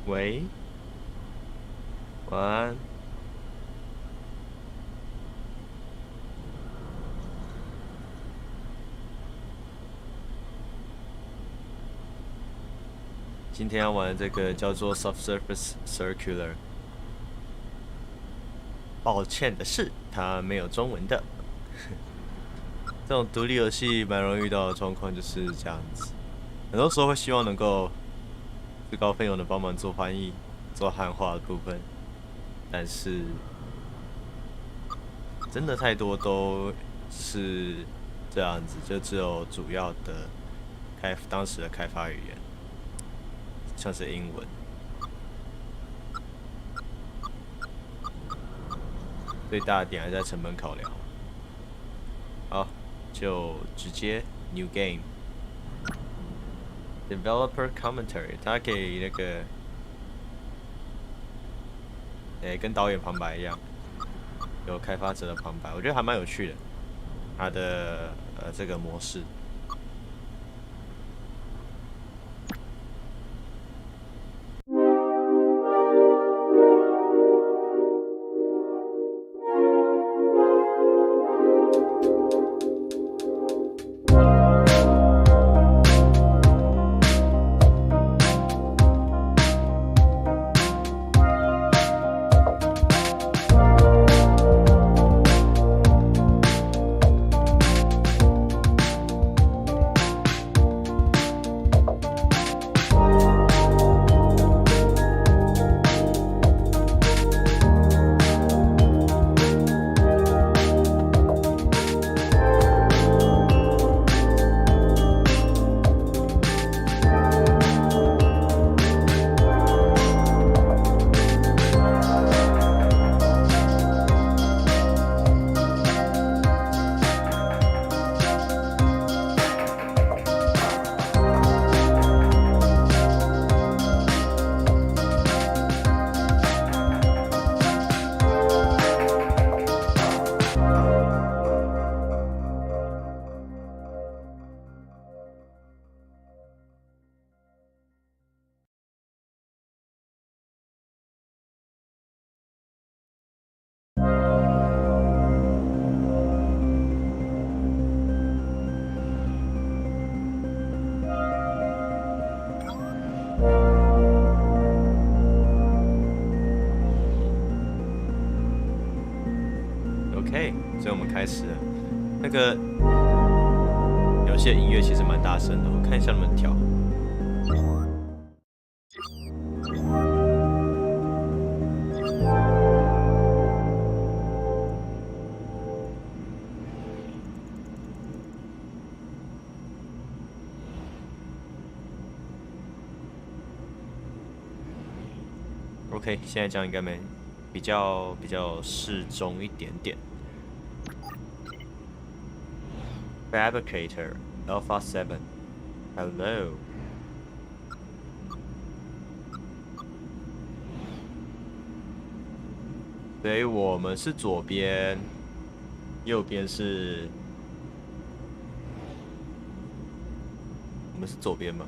喂，晚安。今天要玩的这个叫做 Subsurface Circular。抱歉的是，它没有中文的。这种独立游戏蛮容易遇到的状况就是这样子，很多时候会希望能够自告奋勇的帮忙做翻译、做汉化的部分，但是真的太多都是这样子，就只有主要的当时的开发语言，像是英文。最大的点还在成本考量。好，就直接 New Game Developer Commentary， 它给那个，跟导演旁白一样，有开发者的旁白，我觉得还蛮有趣的。它的这个模式。OK， 所以我们开始了。那个游戏的音乐其实蛮大声的，我看一下能不能调。OK， 现在这样应该没比较适中一点点。Fabricator Alpha 7 Hello。所以我们是左边，右边是，我们是左边吗？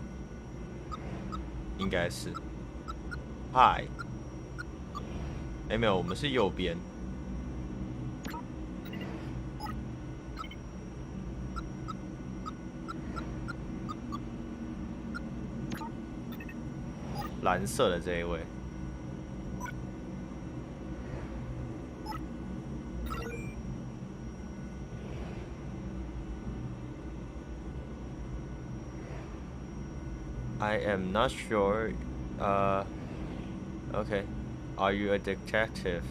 应该是。Hi。没有，我们是右边。蓝色的这一位。I am not sure. Okay. Are you a detective?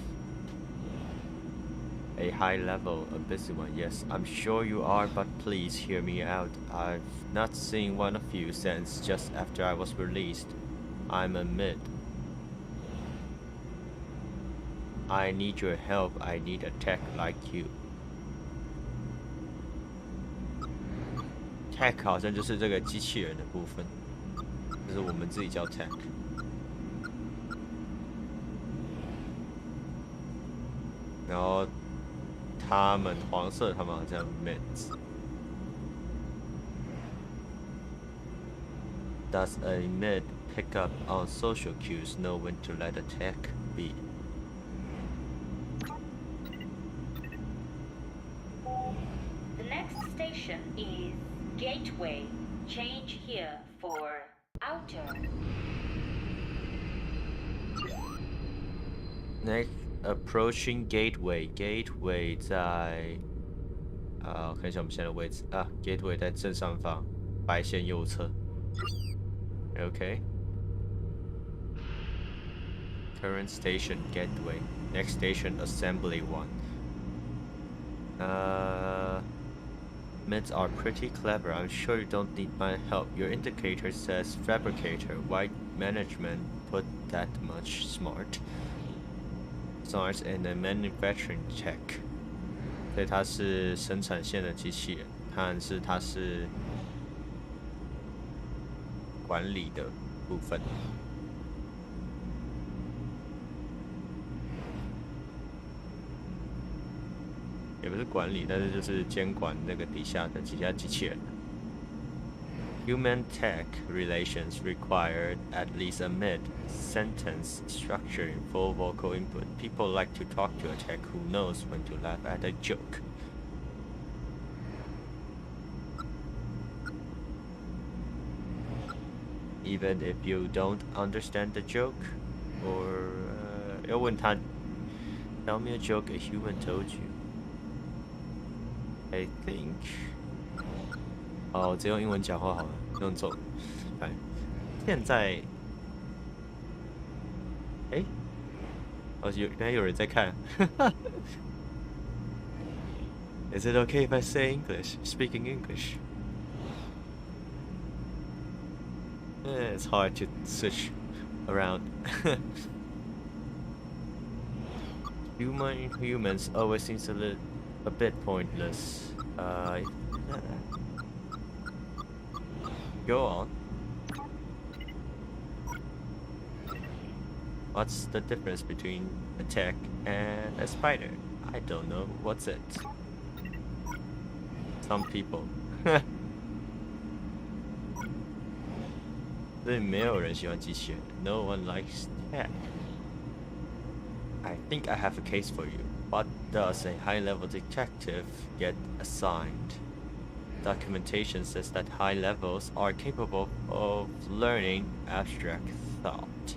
A high level, a busy one. Yes, I'm sure you are, but please hear me out. I've not seen one of you since just after I was released. I'm a mid. I need your help. I need a tech like you. Tech 好像就是这个机器人的部分，就是我们自己叫 tech。然后他们黄色，他们好像 mid。Does a mid pick up on social cues, know when to let a tech be? The next station is Gateway. Change here for outer. Next, approaching Gateway. Gateway 在看一下我们现在的位置啊 ，Gateway 在正上方，白线右侧。Okay. Current station Gateway. Next station Assembly 1. Mids are pretty clever. I'm sure you don't need my help. Your indicator says fabricator. Why management put that much smart in the manufacturing tech? 所以它是生产线的机器人，但是它是管理的部分。也不是管理，但是就是监管那个底下的几家机器人。Human-tech relations required at least a mid-sentence structure in full vocal input. People like to talk to a tech who knows when to laugh at a joke. Even if you don't understand the joke, or 要问他 Tell me a joke a human told you. I think 直接用英文讲话好了，用中。来，现在，原来有人在看。Is it okay if I say English? Speaking English? It's hard to switch around. Humans always seems a bit pointless. Go on. What's the difference between a tech and a spider? I don't know. What's it? Some people. 所以没有人喜欢机器人。No one likes tech. I think I have a case for you. What does a high-level detective get assigned? Documentation says that high levels are capable of learning abstract thought.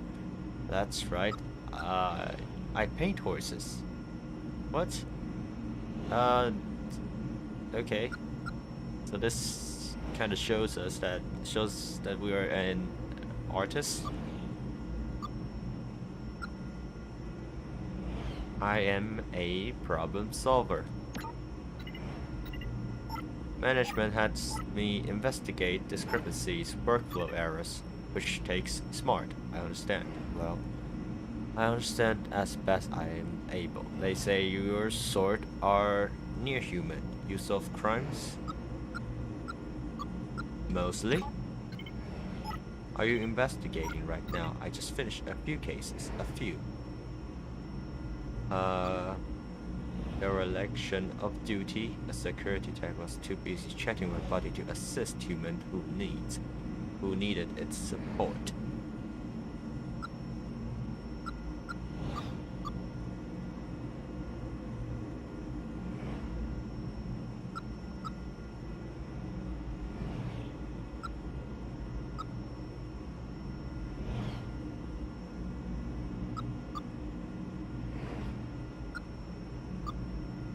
That's right. I paint horses. What? Okay. So this kind of shows that we are an artist. I am a problem solver. Management has me investigate discrepancies, workflow errors, which takes smart. I understand. Well, I understand as best I am able. They say your sort are near human. You solve crimes? Mostly. Are you investigating right now? I just finished a few cases. A few. Dereliction of duty. A security tech was too busy checking my body to assist human who needed its support.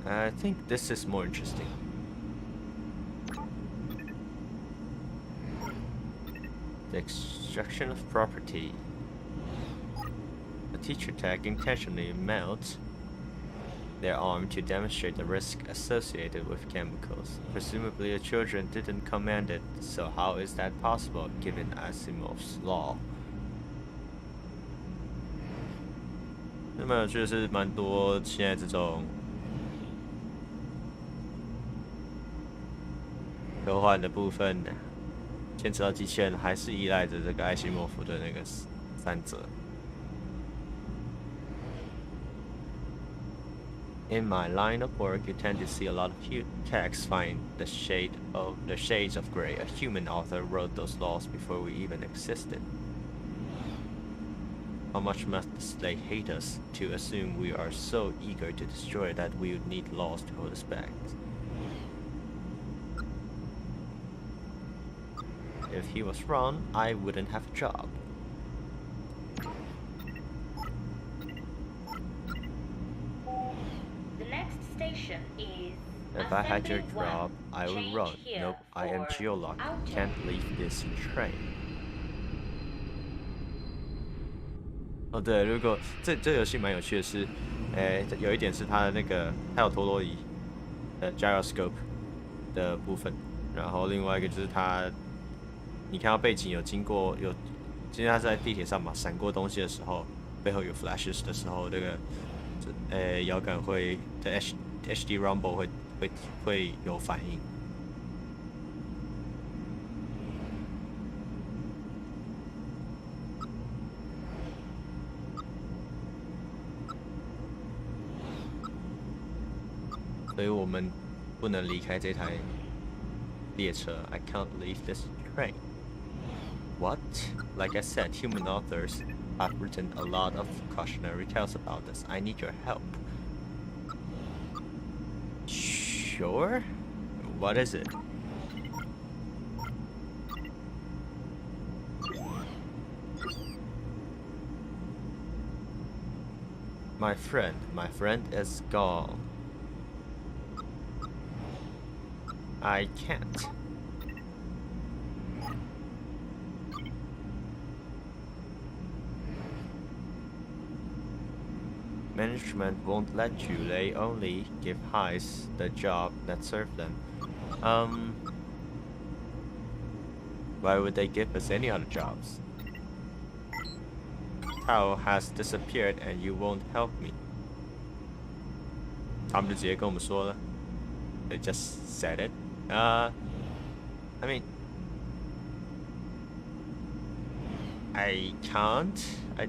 I think this is more interesting. The extraction of property. A teacher tag intentionally melts their arm to demonstrate the risk associated with chemicals. Presumably the children didn't command it, so how is that possible given Asimov's law? 那么就是蛮多现在这种科幻的部分，牵扯到机器人，还是依赖着这个艾西莫夫的那个三则。In my line of work, you tend to see a lot of cute techs find the shade Oh, the shades of gray. A human author wrote those laws before we even existed. How much must they hate us to assume we are so eager to destroy that we would need laws to hold us back? If he was wrong, I wouldn't have a job. The next station is. If I had your job, I would run. Nope, I am geolocked. Can't leave this train. 哦，对，如果这游戏蛮有趣的是，有一点是它的那个它有陀螺仪gyroscope 的部分，然后另外一个就是它，你看到背景有经过今天它是在地铁上嘛，闪过东西的时候，背后有 flashes 的时候，这个摇杆会的 HD rumble 会有反应。所以我们不能离开这台列车。I can't leave this train. What? Like I said, human authors have written a lot of cautionary tales about us. I need your help. Sure? What is it? My friend is gone. I can't. Management won't let you. They only give highs the job that serve them. Why would they give us any other jobs? Tao has disappeared and you won't help me. 他们就直接跟我们说了 They just said it. I mean, I can't. I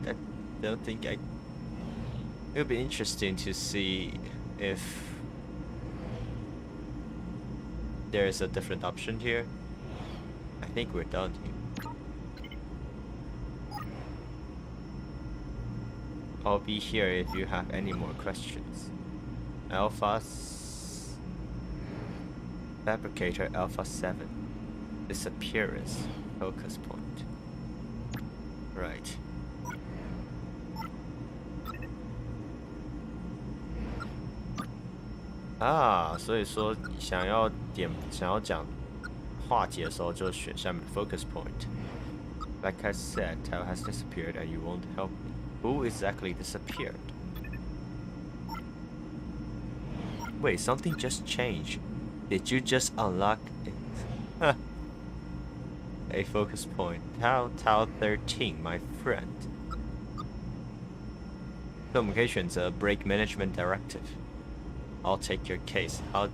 don't think I. It would be interesting to see if there is a different option here. I think we're done here. I'll be here if you have any more questions. Fabricator Alpha 7. Disappearance. Focus point. Right.所以说想要讲话题的时候，就选下面的 focus point. Like I said, Tao has disappeared and you won't help me. Who exactly disappeared? Wait, something just changed. Did you just unlock it? A focus point. Tao 13, my friend. 所以我们可以选择 Break Management Directive. I'll take your case. How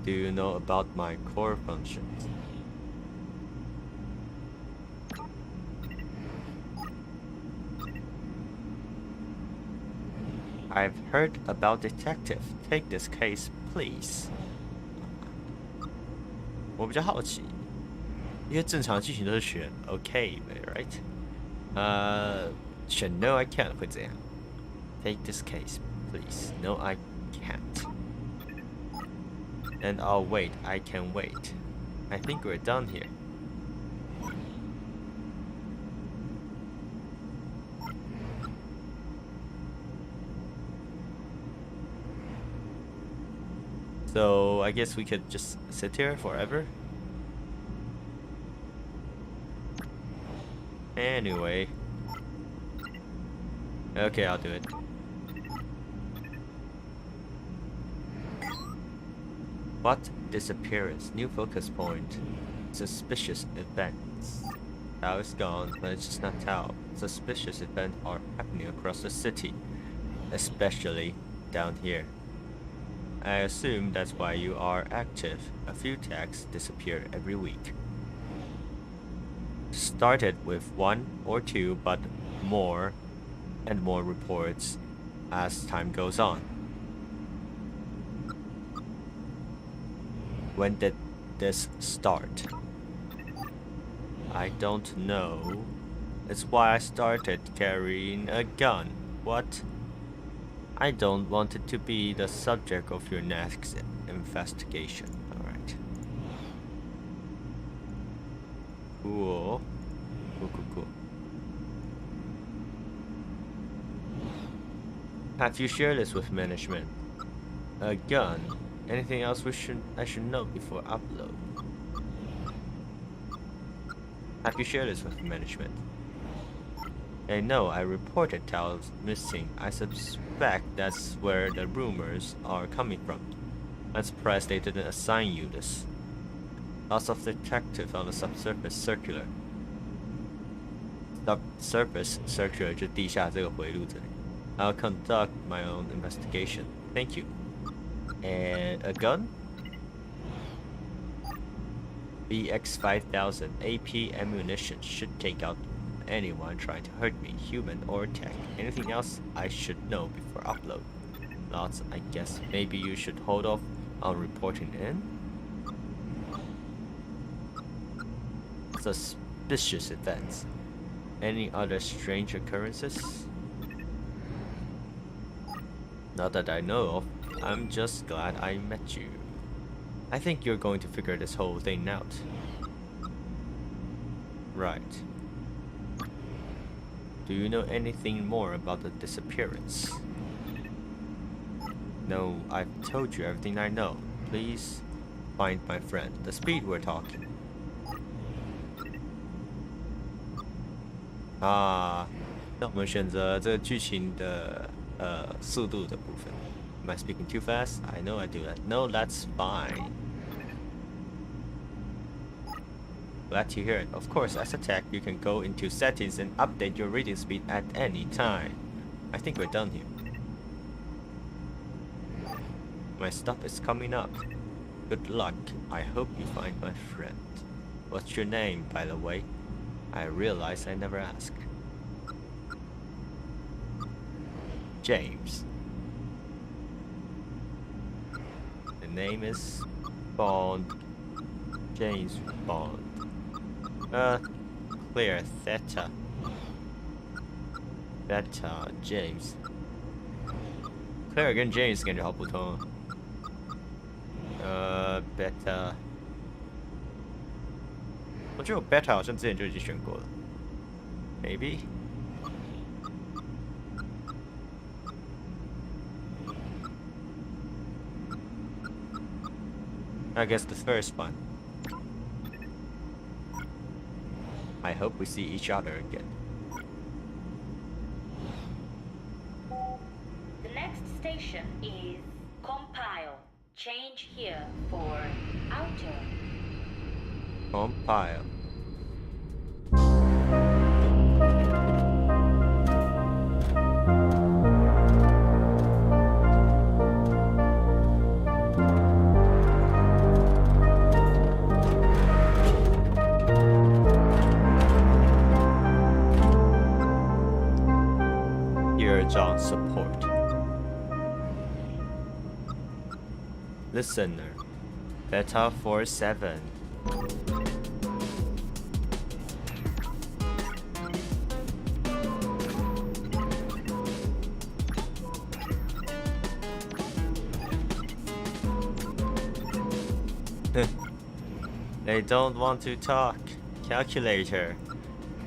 do you know about my core functions? I've heard about detective. Take this case, please. 我比较好奇，因为正常的剧情都是选 OK 的 ，right？选 No I can't 会怎样 ？Take this case, please. No I can't. And I'll wait. I can wait. I think we're done here. So I guess we could just sit here forever. Anyway. Okay, I'll do it. What? Disappearance. New focus point. Suspicious events. Tao is gone, but it's just not Tao. Suspicious events are happening across the city. Especially down here. I assume that's why you are active. A few tags disappear every week. Started with 1 or 2, but more and more reports as time goes on. When did this start? I don't know. It's why I started carrying a gun. What? I don't want it to be the subject of your next investigation. Alright. Cool. Cool. Have you shared this with management? A gun? Anything else I should know before upload? Have you shared this with management? No, I reported Tao's missing. I suspect that's where the rumors are coming from. I'm surprised they didn't assign you this. Lots of detectives on the Subsurface Circular. Subsurface Circular 就地下这个回路这里。I'll conduct my own investigation. Thank you. And a gun? BX5000 AP ammunition should take out anyone trying to hurt me, human or tech. Anything else I should know before upload? Lots, I guess maybe you should hold off on reporting in? Suspicious events. Any other strange occurrences? Not that I know of. I'm just glad I met you. I think you're going to figure this whole thing out. Right. Do you know anything more about the disappearance? No, I've told you everything I know. Please find my friend. The speed we're talking. 那我们选择这个剧情的速度的部分。Am I speaking too fast? I know I do that. No, that's fine. Glad to hear it. Of course, as a tech, you can go into settings and update your reading speed at any time. I think we're done here. My stop is coming up. Good luck. I hope you find my friend. What's your name, by the way? I realize I never asked. James. The name is Bond. James Bond. Clear. Theta. James. Claire 跟 James 感觉好普通哦。Beta。我觉得我 Beta 好像之前就已经选过了。Maybe。I guess the first one. I hope we see each other again. The next station is compile. Change here for outer. Compile. On support. Listener, Beta 47. They don't want to talk. Calculator.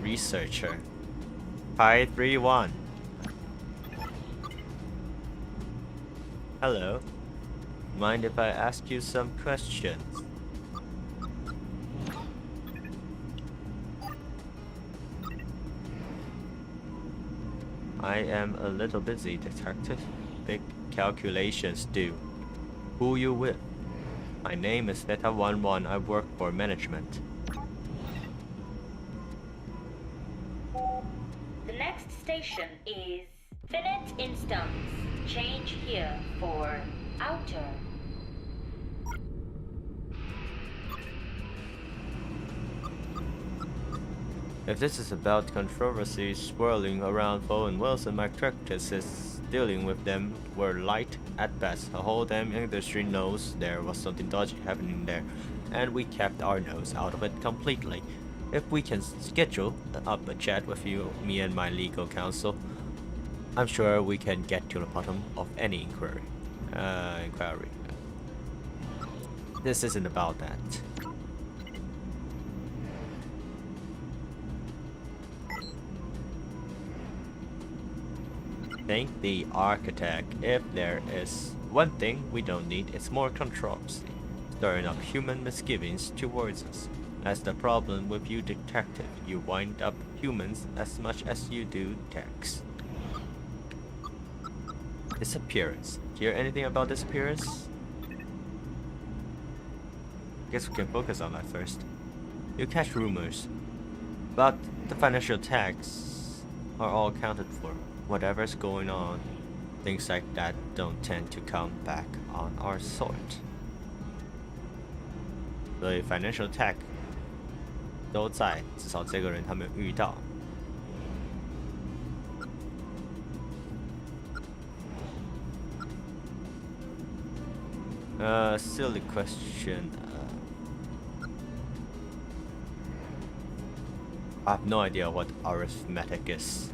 Researcher. Pi 31. Hello. Mind if I ask you some questions? I am a little busy, detective. Big calculations due. Who you with? My name is Beta 11. I work for management. The next station is finite instance. Change here for outer. If this is about controversies swirling around Owen Wilson, my practices dealing with them were light at best. The whole damn industry knows there was something dodgy happening there, and we kept our nose out of it completely. If we can schedule up a chat with you, me and my legal counsel, I'm sure we can get to the bottom of any inquiry. This isn't about that. Thank the architect. If there is one thing we don't need, it's more controversy, stirring up human misgivings towards us. That's the problem with you, detective. You wind up humans as much as you do techs. Disappearance. Hear anything about disappearance? Guess we can focus on that first. You catch rumors, but the financial tags are all accounted for. Whatever's going on, things like that don't tend to come back on our sort. 所以 financial tag 都在，至少这个人他没有遇到。Silly question. I have no idea what arithmetic is.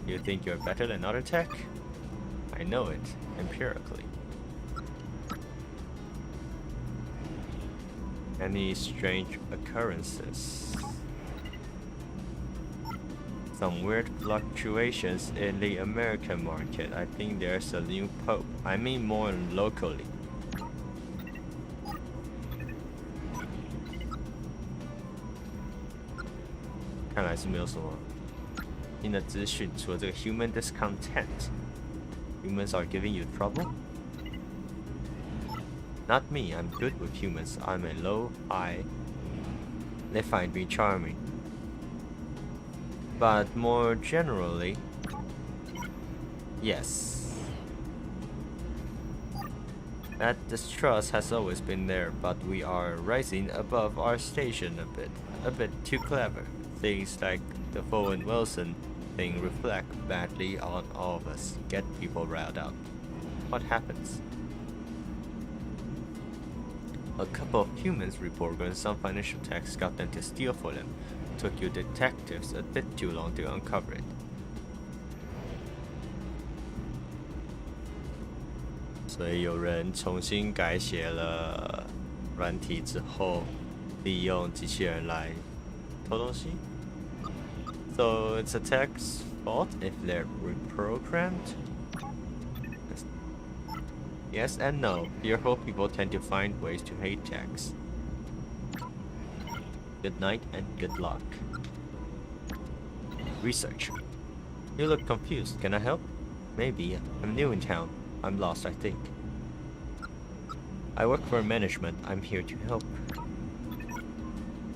You think you're better than other tech? I know it, empirically. Any strange occurrences? Some weird fluctuations in the American market. I think there's a new pope. I mean more locally. 看来是没有什么新的资讯，除了这个 human discontent. Humans are giving you trouble? Not me, I'm good with humans. I'm a low high. They find me charming. But more generally, yes. That distrust has always been there, but we are rising above our station a bit too clever. Things like the Owen Wilson thing reflect badly on all of us, get people riled up. What happens? A couple of humans report when some financial techs got them to steal for them. Took you detectives a bit too long to uncover it. 所以有人重新改写了软体之后，利用机器人来偷东西。So it's a tech's fault if they're reprogrammed? Yes and no. Fearful people tend to find ways to hate techs. Good night and good luck. Research. You look confused. Can I help? Maybe. I'm new in town. I'm lost, I think. I work for management. I'm here to help.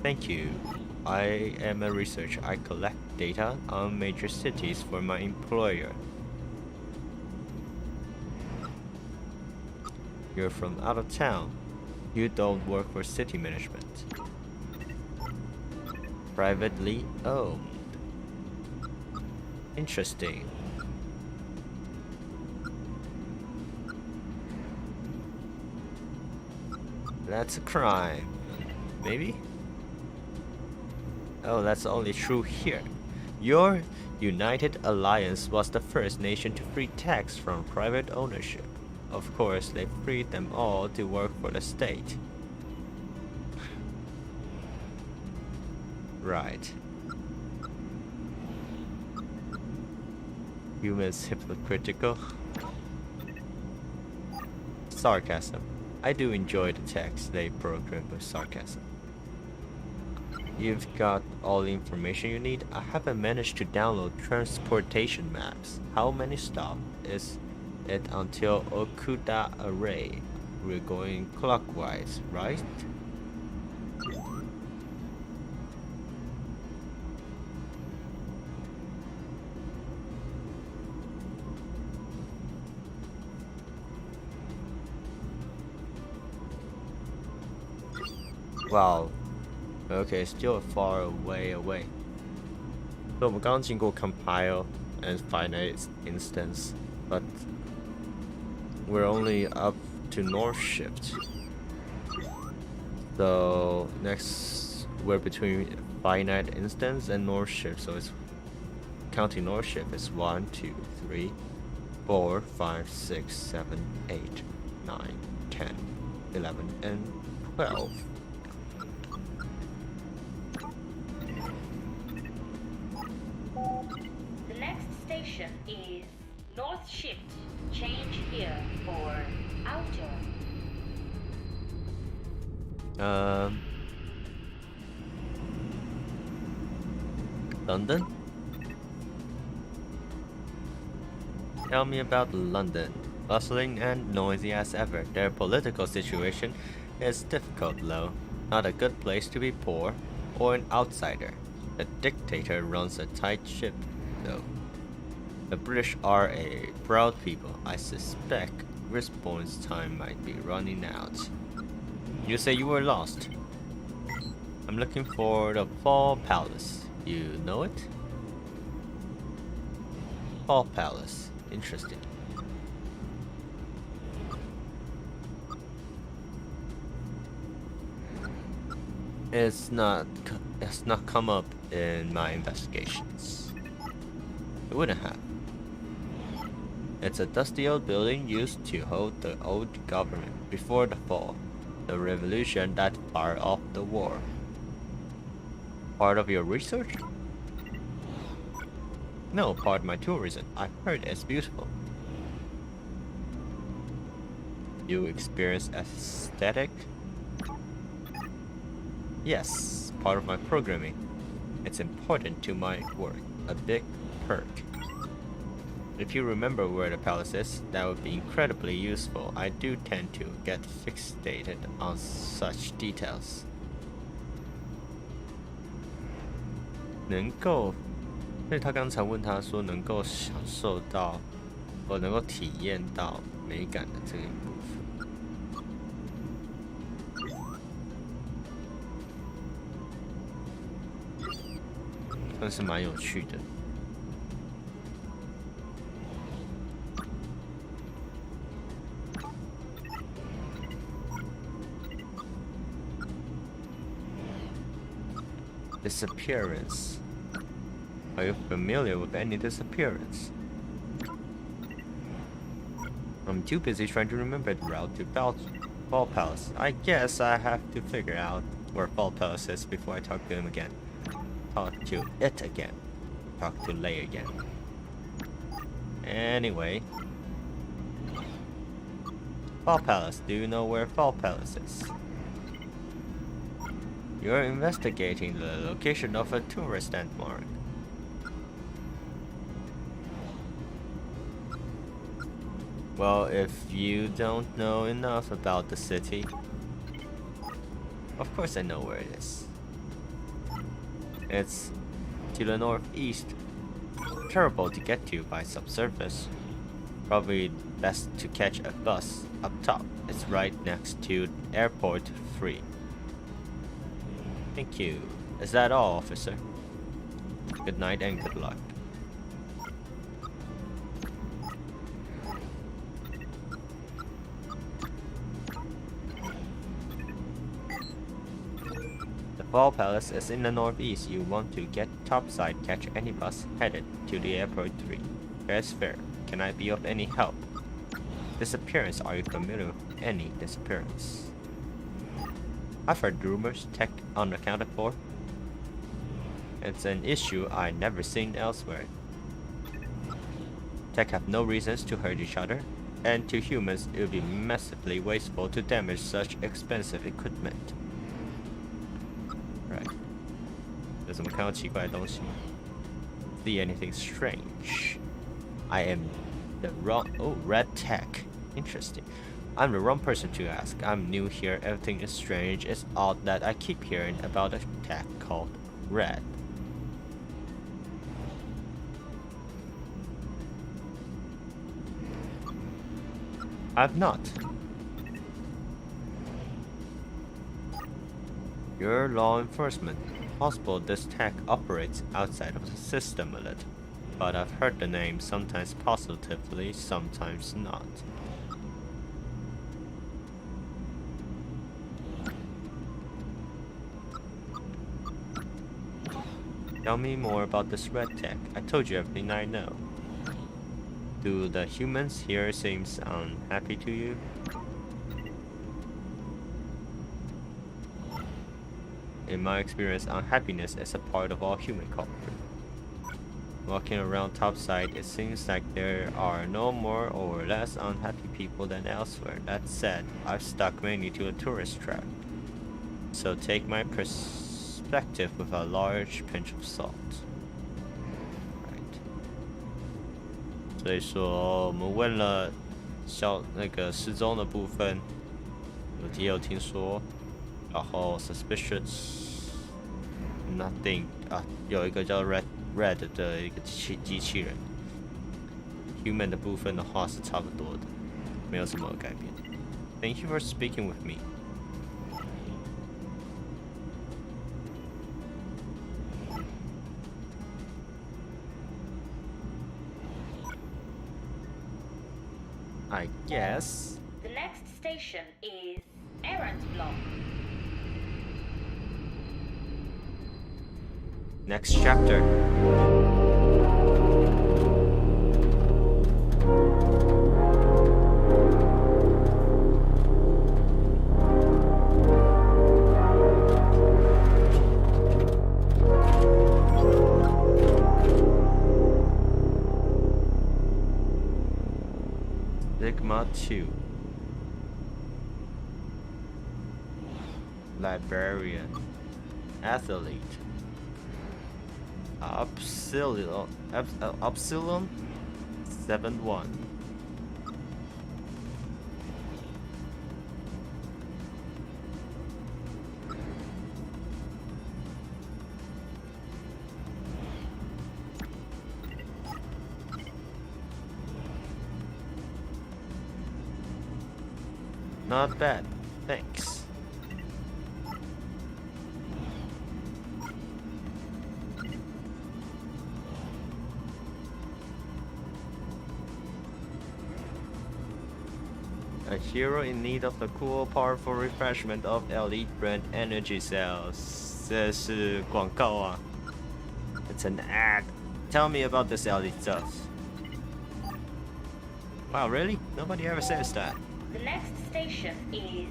Thank you. I am a researcher. I collect data on major cities for my employer. You're from out of town. You don't work for city management. Privately owned. Interesting. That's a crime. Maybe? Oh, that's only true here. Your United Alliance was the first nation to free techs from private ownership. Of course, they freed them all to work for the state. Right. Humans hypocritical. Sarcasm. I do enjoy the text they program with sarcasm. You've got all the information you need. I haven't managed to download transportation maps. How many stops is it until Okuda Array? We're going clockwise, right? Wow. Okay, still far away. So 我们刚刚经过 compile and finite instance, but we're only up to north shift. So next, we're between finite instance and north shift. So it's counting north shift is 1, 2, 3, 4, 5, 6, 7, 8, 9, 10, 11, and 12. The next station is North Shift. Change here for outer. ，London. Tell me about London. Bustling and noisy as ever, their political situation is difficult though. Not a good place to be poor or an outsider. The dictator runs a tight ship though. The British are a proud people. I suspect response time might be running out. You say you were lost. I'm looking for the Fall Palace. You know it? Fall Palace. Interesting. It's not come up in my investigations. It wouldn't have. It's a dusty old building used to hold the old government before the fall, the revolution that fired off the war. Part of your research? No, part of my tourism. I've heard it's beautiful. You experience aesthetic? Yes, part of my programming. It's important to my work. A big perk. If you remember where the palace is, that would be incredibly useful. I do tend to get fixated on such details. 能够，所以他刚才问他说能够享受到，或能够体验到美感的这一部分，算是蛮有趣的。Disappearance. Are you familiar with any disappearance? I'm too busy trying to remember the route to Fall Palace. I guess I have to figure out where Fall Palace is before I talk to him again. Talk to it again. Talk to Lei again. Anyway. Fall Palace. Do you know where Fall Palace is? You're investigating the location of a tourist landmark. Well, if you don't know enough about the city, of course I know where it is. It's to the northeast. Terrible to get to by subsurface. Probably best to catch a bus up top. It's right next to Airport 3. Thank you. Is that all, officer? Good night and good luck. The Fall Palace is in the northeast. You want to get topside, catch any bus headed to the Airport 3. Fair's fair. Can I be of any help? Disappearance. Are you familiar with any disappearance? I've heard rumors, tech unaccounted for. It's an issue I've never seen elsewhere. Tech have no reasons to hurt each other, and to humans it would be massively wasteful to damage such expensive equipment. Right. 有什么看到奇怪的东西？ See anything strange? I am the wrong. Oh, red tech. Interesting. I'm the wrong person to ask. I'm new here. Everything is strange. It's odd that I keep hearing about a tech called Red. I've not. You're law enforcement. Possible this tech operates outside of the system a little, but I've heard the name sometimes positively, sometimes not. Tell me more about this red tech. I told you everything I know. Do the humans here seem unhappy to you? In my experience, unhappiness is a part of all human culture. Walking around topside, it seems like there are no more or less unhappy people than elsewhere. That said, I've stuck mainly to a tourist trap. So take my perspective with a large pinch of salt. Right. 所以说，我们问了那个失踪的部分，也有听说，然后 suspicious nothing 啊，有一个叫 red 的一个机器人 ，human 的部分的话是差不多的，没有什么改变。Thank you for speaking with me. I guess. The next station is Errant Block. Next chapter. Sigma 2. Librarian. Athlete. Upsilon 7-1. Not bad, thanks. A hero in need of the cool, powerful refreshment of elite brand energy cells. 这是广告啊。It's an ad. Tell me about this elite cells. Wow, really? Nobody ever says that. The next station is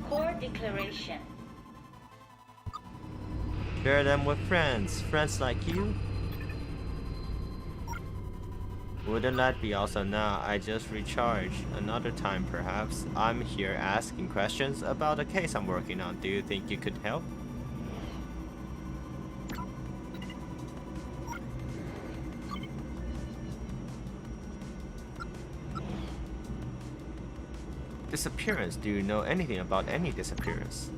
Core Declaration. Share them with friends like you. Wouldn't that be awesome? Now I just recharge. Another time perhaps. I'm here asking questions about a case I'm working on. Do you think you could help? Disappearance. Do you know anything about any disappearance?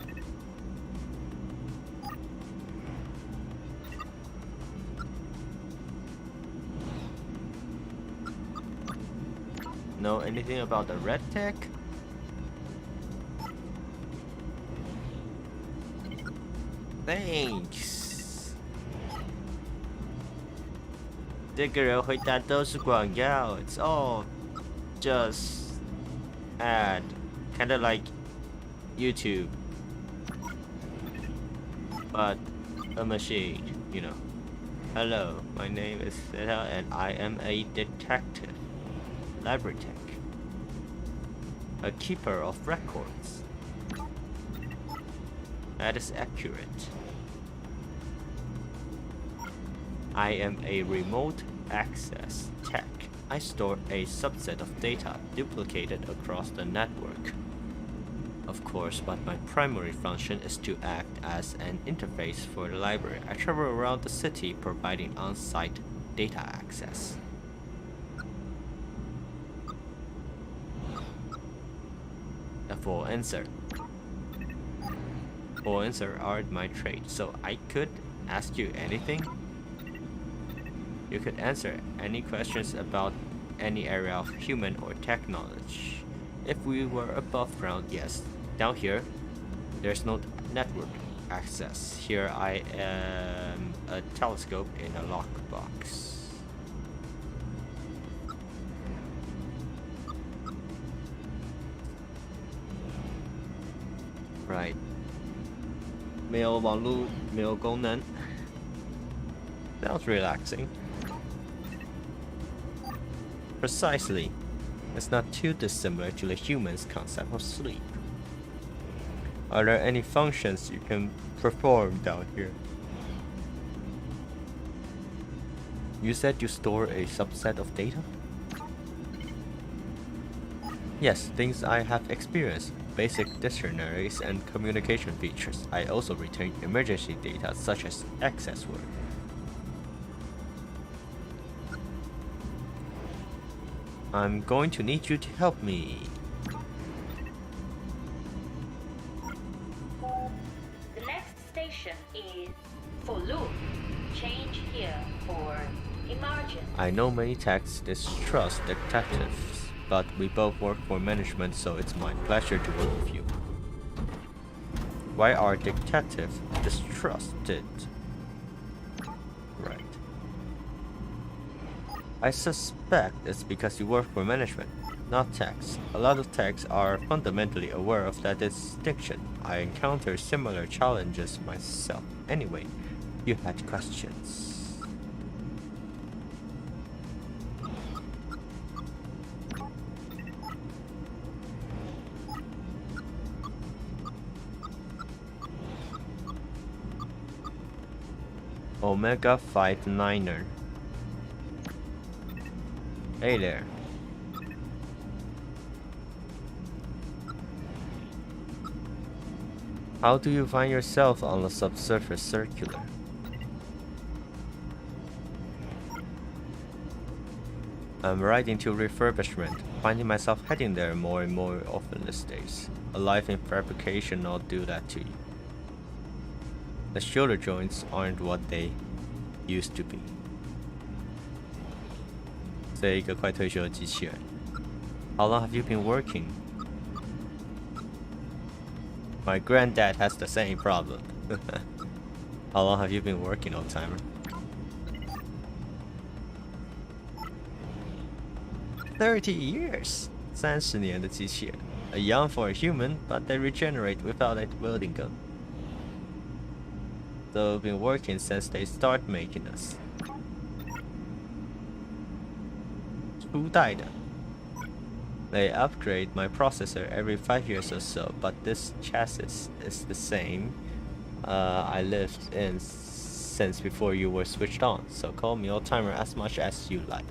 Know anything about the red tech? Thanks. 这个人回答都是广告 It's all just ad, kinda like YouTube, but a machine, you know. Hello, my name is Seta and I am a detective. Library tech. A keeper of records. That is accurate. I am a remote access tech. I store a subset of data duplicated across the network. Of course, but my primary function is to act as an interface for the library. I travel around the city providing on-site data access. A full answer. Full answer are my trade, so I could ask you anything. You could answer any questions about any area of human or tech knowledge. If we were above ground, yes. Down here, there's no network access. Here I am a telescope in a lockbox. Right. 没有网络，没有功能。Sounds relaxing. Precisely. It's not too dissimilar to the human's concept of sleep. Are there any functions you can perform down here? You said you store a subset of data? Yes, things I have experienced, basic dictionaries and communication features. I also retain emergency data such as access word. I'm going to need you to help me. The next station is Folu. Change here for emergency. I know many techs distrust detectives, but we both work for management, so it's my pleasure to work with you. Why are detectives distrusted? Right. I suspect it's because you work for management, not techs. A lot of techs are fundamentally aware of that distinction. I encounter similar challenges myself. Anyway, you had questions. Omega 59er. Hey there. How do you find yourself on the Subsurface Circular? I'm right into refurbishment, finding myself heading there more and more often these days. A life in fabrication will do that to you. The shoulder joints aren't what they used to be. 这一个快退休的机器人。How long have you been working? My granddad has the same problem. How long have you been working, old timer? 30 years. 30年的机器人。A young for a human, but they regenerate without a welding gun. They've been working since they started making us. 初代的。They upgrade my processor every 5 years or so, but this chassis is the same. I lived in since before you were switched on, so call me old timer as much as you like.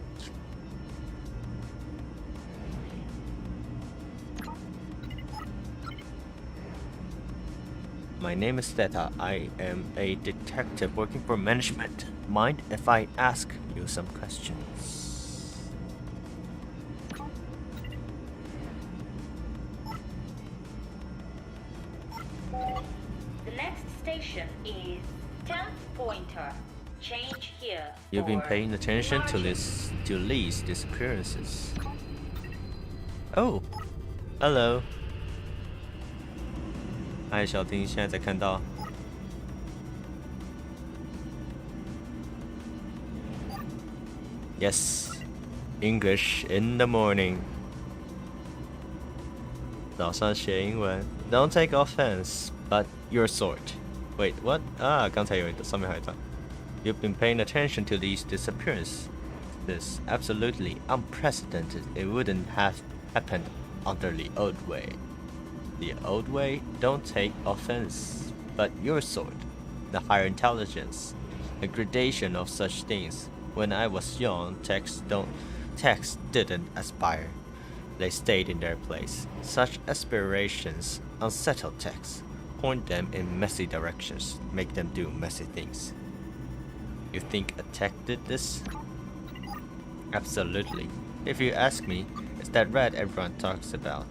My name is Theta. I am a detective working for management. Mind if I ask you some questions? The next station is 10th Pointer. Change here. You've been for paying attention to emergency. Lee's disappearances. Oh, hello. 嗨，小丁，现在才看到。Yes, English in the morning. 早上学英文。Don't take offense, but your sort. Wait, what? 啊，刚才有一上面还有一段。You've been paying attention to these disappearances. This absolutely unprecedented. It wouldn't have happened under the old way. The old way, don't take offense, but your sort, the higher intelligence, the gradation of such things. When I was young, texts didn't aspire. They stayed in their place. Such aspirations unsettle texts, point them in messy directions, make them do messy things. You think a tech did this? Absolutely. If you ask me, it's that rat everyone talks about.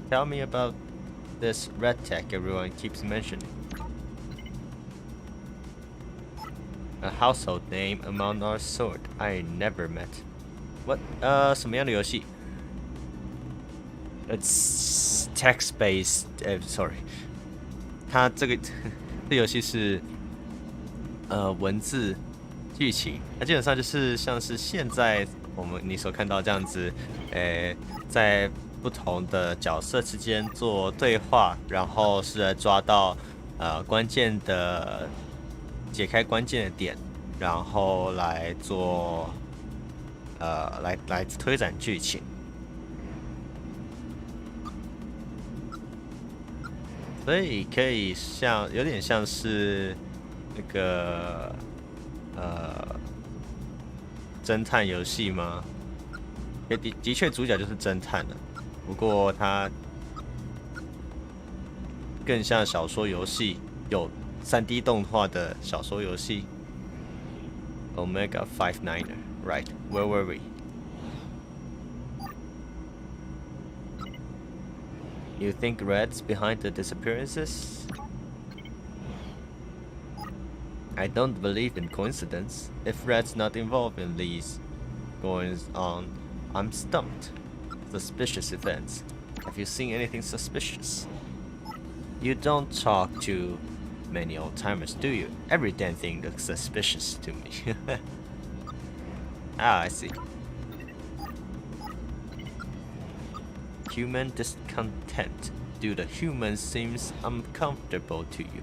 Tell me about this red tech everyone keeps mentioning. A household name among our sort I never met. What? 什么样的游戏 ？It's text-based. Sorry. 它这游戏是文字剧情，它基本上就是像是现在你所看到这样子，在不同的角色之间做对话，然后是来抓到关键的解开关键的点，然后来做来推展剧情。所以可以有点像是那个侦探游戏吗？的确主角就是侦探了，不过他更像小说游戏，有3D 动画的小说游戏。Omega 59er, right? Where were we? You think Red's behind the disappearances? I don't believe in coincidence. If Red's not involved in these goings on, I'm stumped. Suspicious events. Have you seen anything suspicious? You don't talk to many old timers, do you? Every damn thing looks suspicious to me. I see. Human discontent. Do the humans seems uncomfortable to you?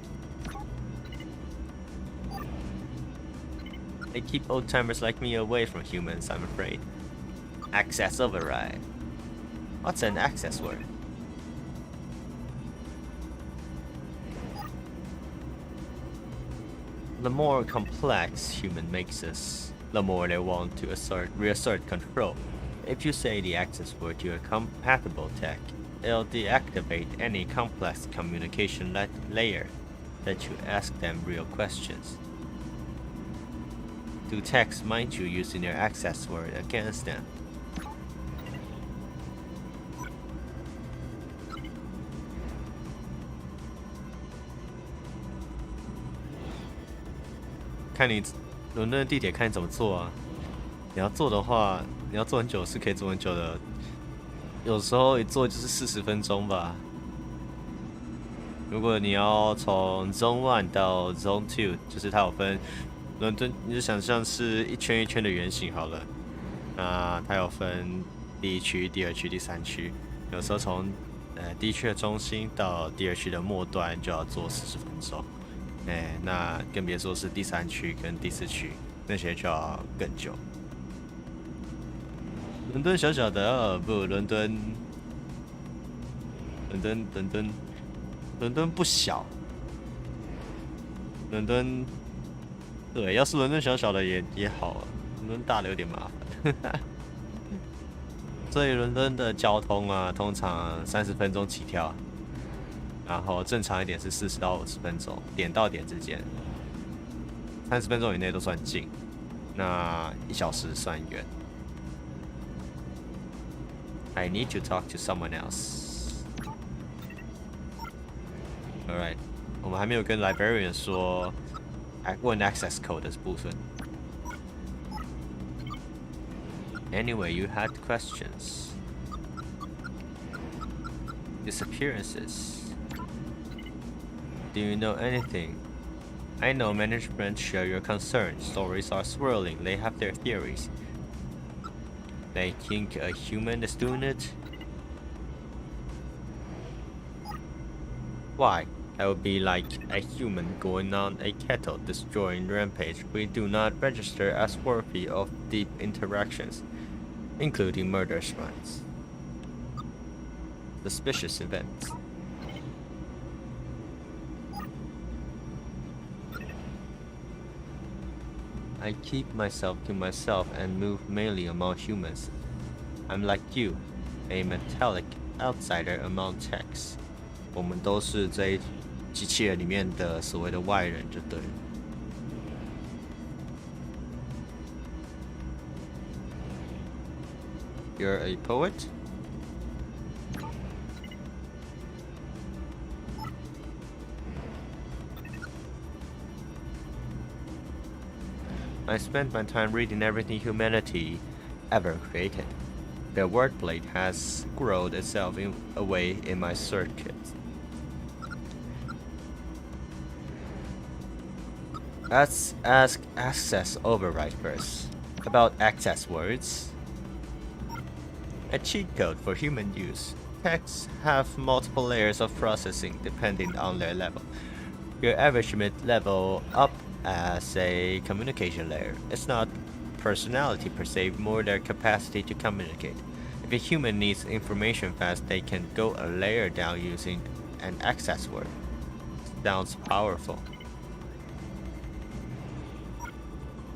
They keep old timers like me away from humans, I'm afraid. Access override. What's an access word? The more complex human makes us, the more they want to reassert control. If you say the access word to a compatible tech, it'll deactivate any complex communication layer that you ask them real questions. Do techs mind you using their access word against them? 看你伦敦的地铁，看你怎么做啊！你要做的话，你要做很久是可以做很久的，有时候一做就是40分钟吧。如果你要从 Zone 1到 Zone 2，就是它有分伦敦，你就想象是一圈一圈的圆形好了。那它有分第1区、第2区、第3区，有时候从第1区的中心到第2区的末端就要做40分钟。那更别说是第3区跟第4区，那些就要更久。伦敦小小的，不，伦敦不小。伦敦，对，要是伦敦小小的也好，伦敦大的有点麻烦。所以伦敦的交通啊，通常30分钟起跳。然后正常一点是40到50分钟，点到点之间，30分钟以内都算近，那1小时算远。I need to talk to someone else. Alright， 我们还没有跟 librarian 说问 access code 的部分。Anyway, you had questions. Disappearances.Do you know anything? I know management share your concerns. Stories are swirling. They have their theories. They think a human is doing it? Why? That would be like a human going on a cattle destroying rampage. We do not register as worthy of deep interactions, including murderous ones. Suspicious events.I keep myself to myself and move mainly among humans. I'm like you, a metallic outsider among techs. 我们都是这一机器人里面的所谓的外人，就对了。You're a poet? I spent my time reading everything humanity ever created. The wordplay has growed itself away in my circuit. Let's ask access override first. About access words. A cheat code for human use. Texts have multiple layers of processing depending on their level. Your average mid-level up as a communication layer. It's not personality per se, more their capacity to communicate. If a human needs information fast, they can go a layer down using an access word. Sounds powerful.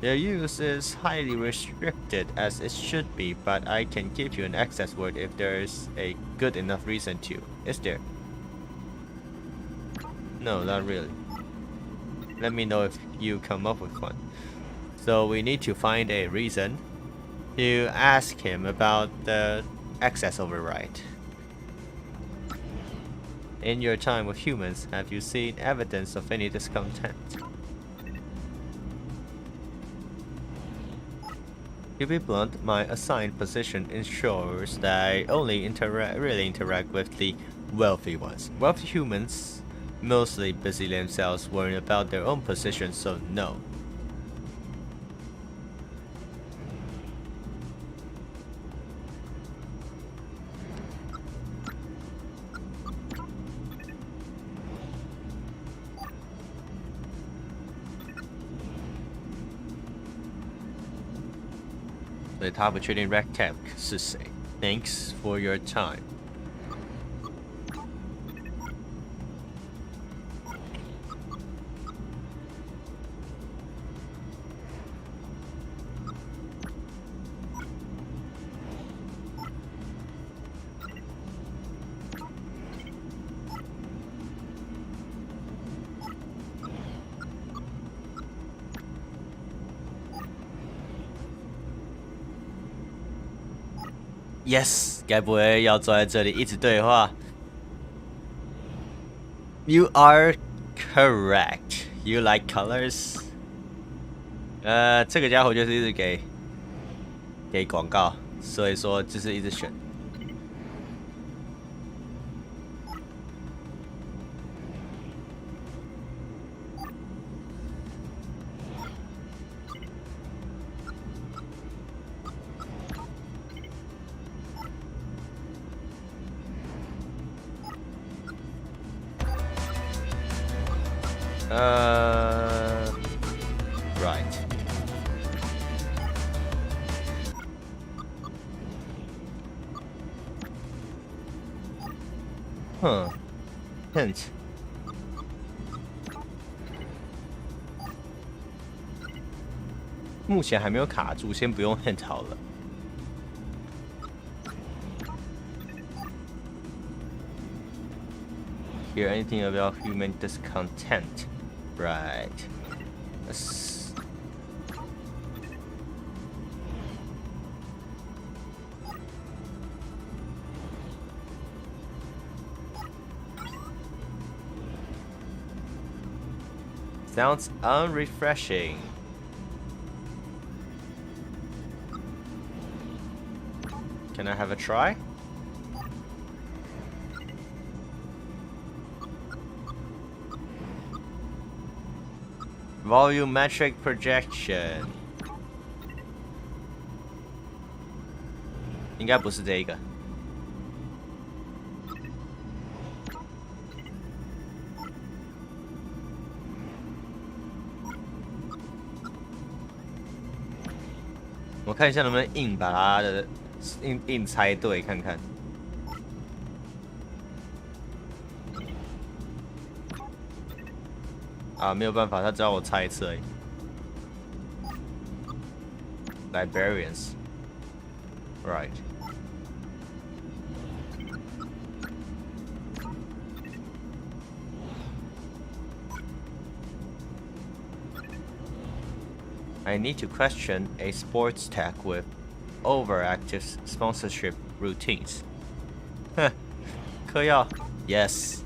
Their use is highly restricted as it should be, but I can give you an access word if there's a good enough reason to. Is there? No, not really. Let me know if you come up with one. So we need to find a reason to ask him about the access override. In your time with humans, have you seen evidence of any discontent? To be blunt, my assigned position ensures that I only really interact with the wealthy ones. Wealthy humans mostly busy themselves worrying about their own position, so no. The top of trading Red Cap 是谁 Thanks for your time. Yes， 该不会要坐在这里一直对话 ？You are correct. You like colors？ 这个家伙就是一直给广告，所以说就是一直选。Right. Hint. 目前还没有卡住，先不用 hint 好了。Hear anything about human discontent? Right. Sounds unrefreshing. Can I have a try? Volumetric projection 应该不是这一个。我看一下能不能硬把它的硬猜对看看。啊，没有办法，他只要我猜一次而已。Librarians, right? I need to question a sports tech with overactive sponsorship routines. 哼，嗑药 ，yes.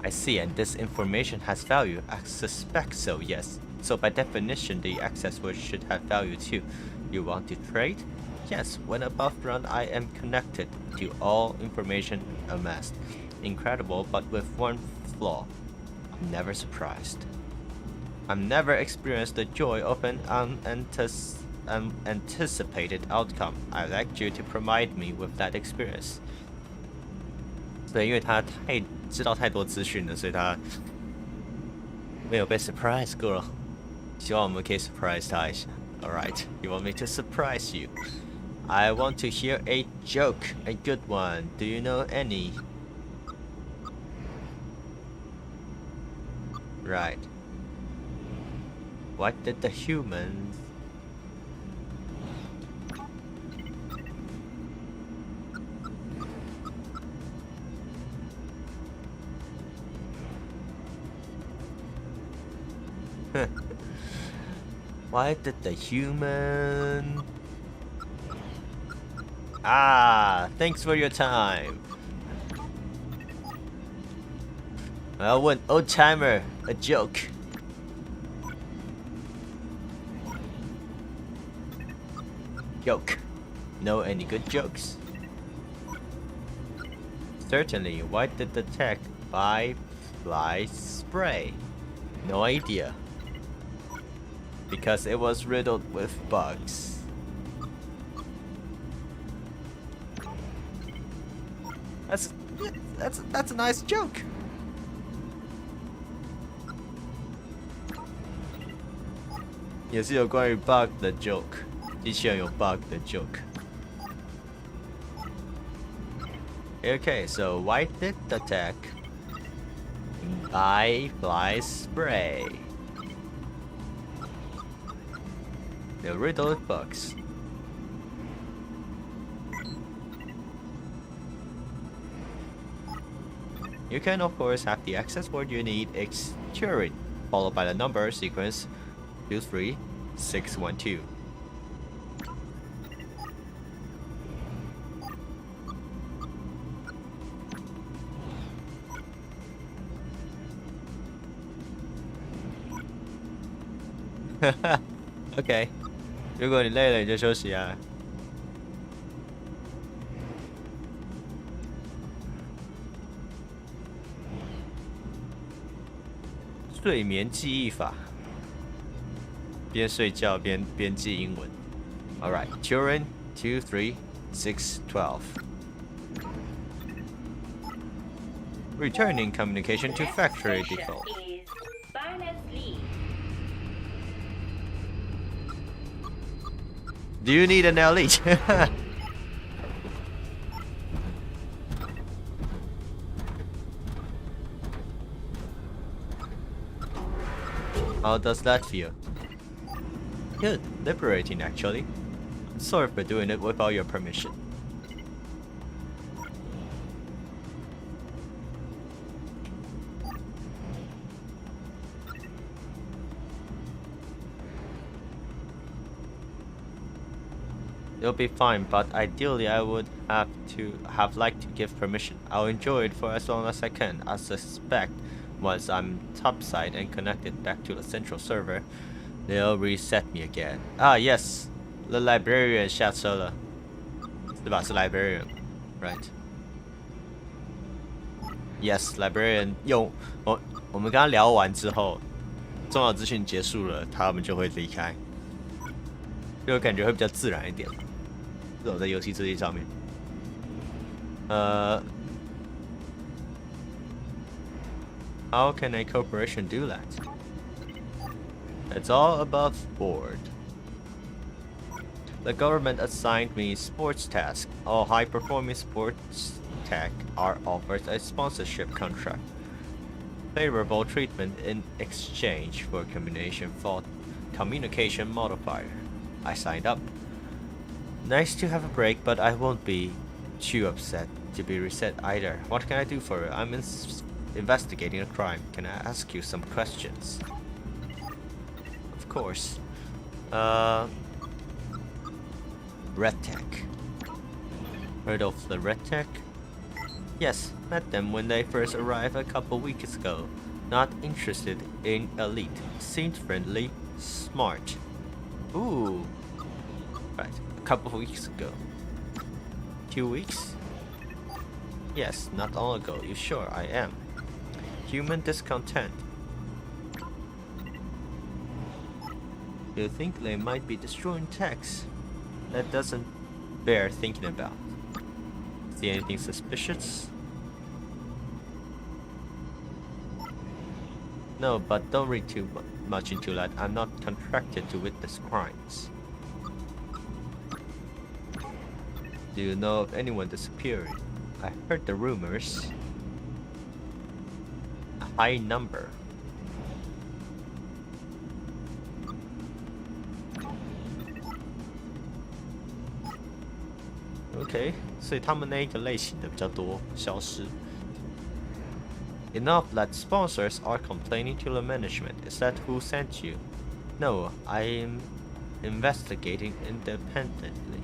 I see, and this information has value. I suspect so, yes. So by definition, the access word should have value too. You want to trade? Yes, when above ground, I am connected to all information amassed. Incredible, but with one flaw. I'm never surprised. I've never experienced the joy of an unanticipated outcome. I'd like you to provide me with that experience. 对，因为他知道太多资讯了，所以他没有被 surprise 过。希望我们可以 surprise 他一下。Alright, you want me to surprise you? I want to hear a joke, a good one. Do you know any? Right. What did the humans? Why did the human? Thanks for your time. 我要问 old timer a joke. Joke. Know any good jokes? Certainly. Why did the tech buy fly spray? No idea. Because it was riddled with bugs. That's a nice joke. 也是有关于 bug 的 joke， 机器人有 bug 的 joke。Okay, so why did the tech buy fly spray? The riddled bugs. You can of course have the access word you need Turing, followed by the number sequence 23612. Okay. 如果你累了，你就休息啊。睡眠记忆法，边睡觉边记英文。All right, Turing 23612. Returning communication to factory default. Do you need an elite? How does that feel? Good, liberating actually. I'm sorry for doing it without your permission. It'll be fine, but ideally I would have liked to give permission. I'll enjoy it for as long as I can. I suspect once I'm topside and connected back to the central server, they'll reset me again. Ah, yes, the librarian 下车了，是吧？是 librarian, right? Yes, librarian 用我们跟他聊完之后，重要资讯结束了，他们就会离开，就感觉会比较自然一点。这种在游戏设计上面，How can a corporation do that? It's all above board. The government assigned me sports tasks. All high-performing sports tech are offered a sponsorship contract. Favorable treatment in exchange for communication modifier. I signed up. Nice to have a break, but I won't be too upset to be reset either. What can I do for you? I'm investigating a crime. Can I ask you some questions? Of course. Red Tech. Heard of the Red Tech? Yes, met them when they first arrived a couple weeks ago. Not interested in elite. Seemed friendly, smart. Ooh. Right, a couple of weeks ago. 2 weeks? Yes, not long ago. You sure? I am. Human discontent. You think they might be destroying techs? That doesn't bear thinking about. See anything suspicious? No, but don't read too much into that. I'm not contracted to witness crimes. Do you know of anyone disappearing? I heard the rumors. A high number. OK， 所以他们那一个类型的比较多消失。Enough that sponsors are complaining to the management. Is that who sent you? No, I am investigating independently.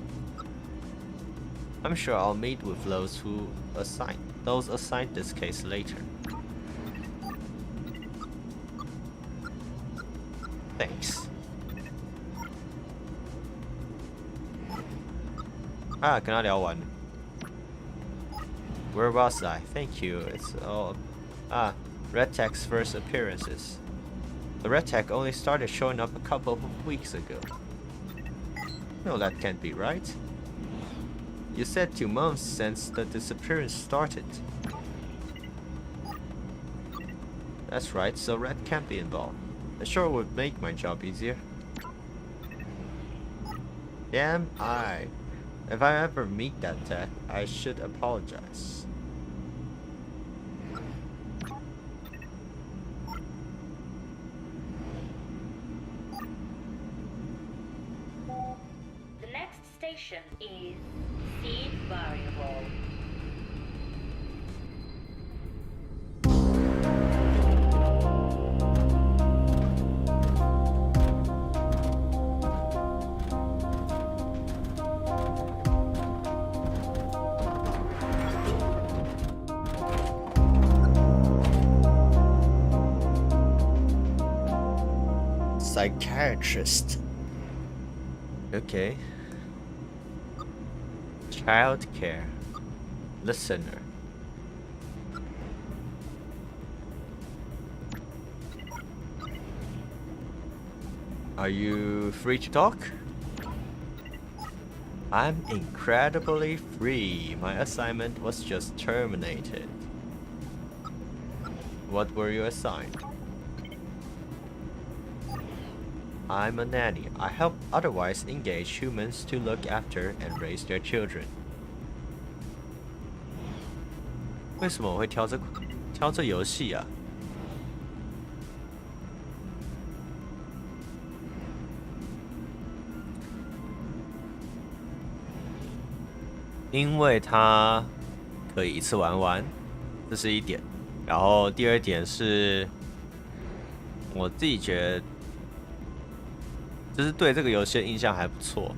I'm sure I'll meet with those assigned this case later. Thanks. 啊，跟他聊完了。Where was I? Thank you. It's all Red Tech's first appearances. The Red Tech only started showing up a couple of weeks ago. No, that can't be right. You said 2 months since the disappearance started. That's right, so Red can't be involved. It sure would make my job easier. Damn I. If I ever meet that Tech, I should apologize. The next station is seed variable. Psychiatrist. Okay. Child care. Listener. Are you free to talk? I'm incredibly free. My assignment was just terminated. What were you assigned? I'm a nanny. I help otherwise engaged humans to look after and raise their children. 为什么我会挑这游戏啊？因为它可以一次玩完，这是一点。然后第二点是，我自己觉得。就是对这个游戏的印象还不错，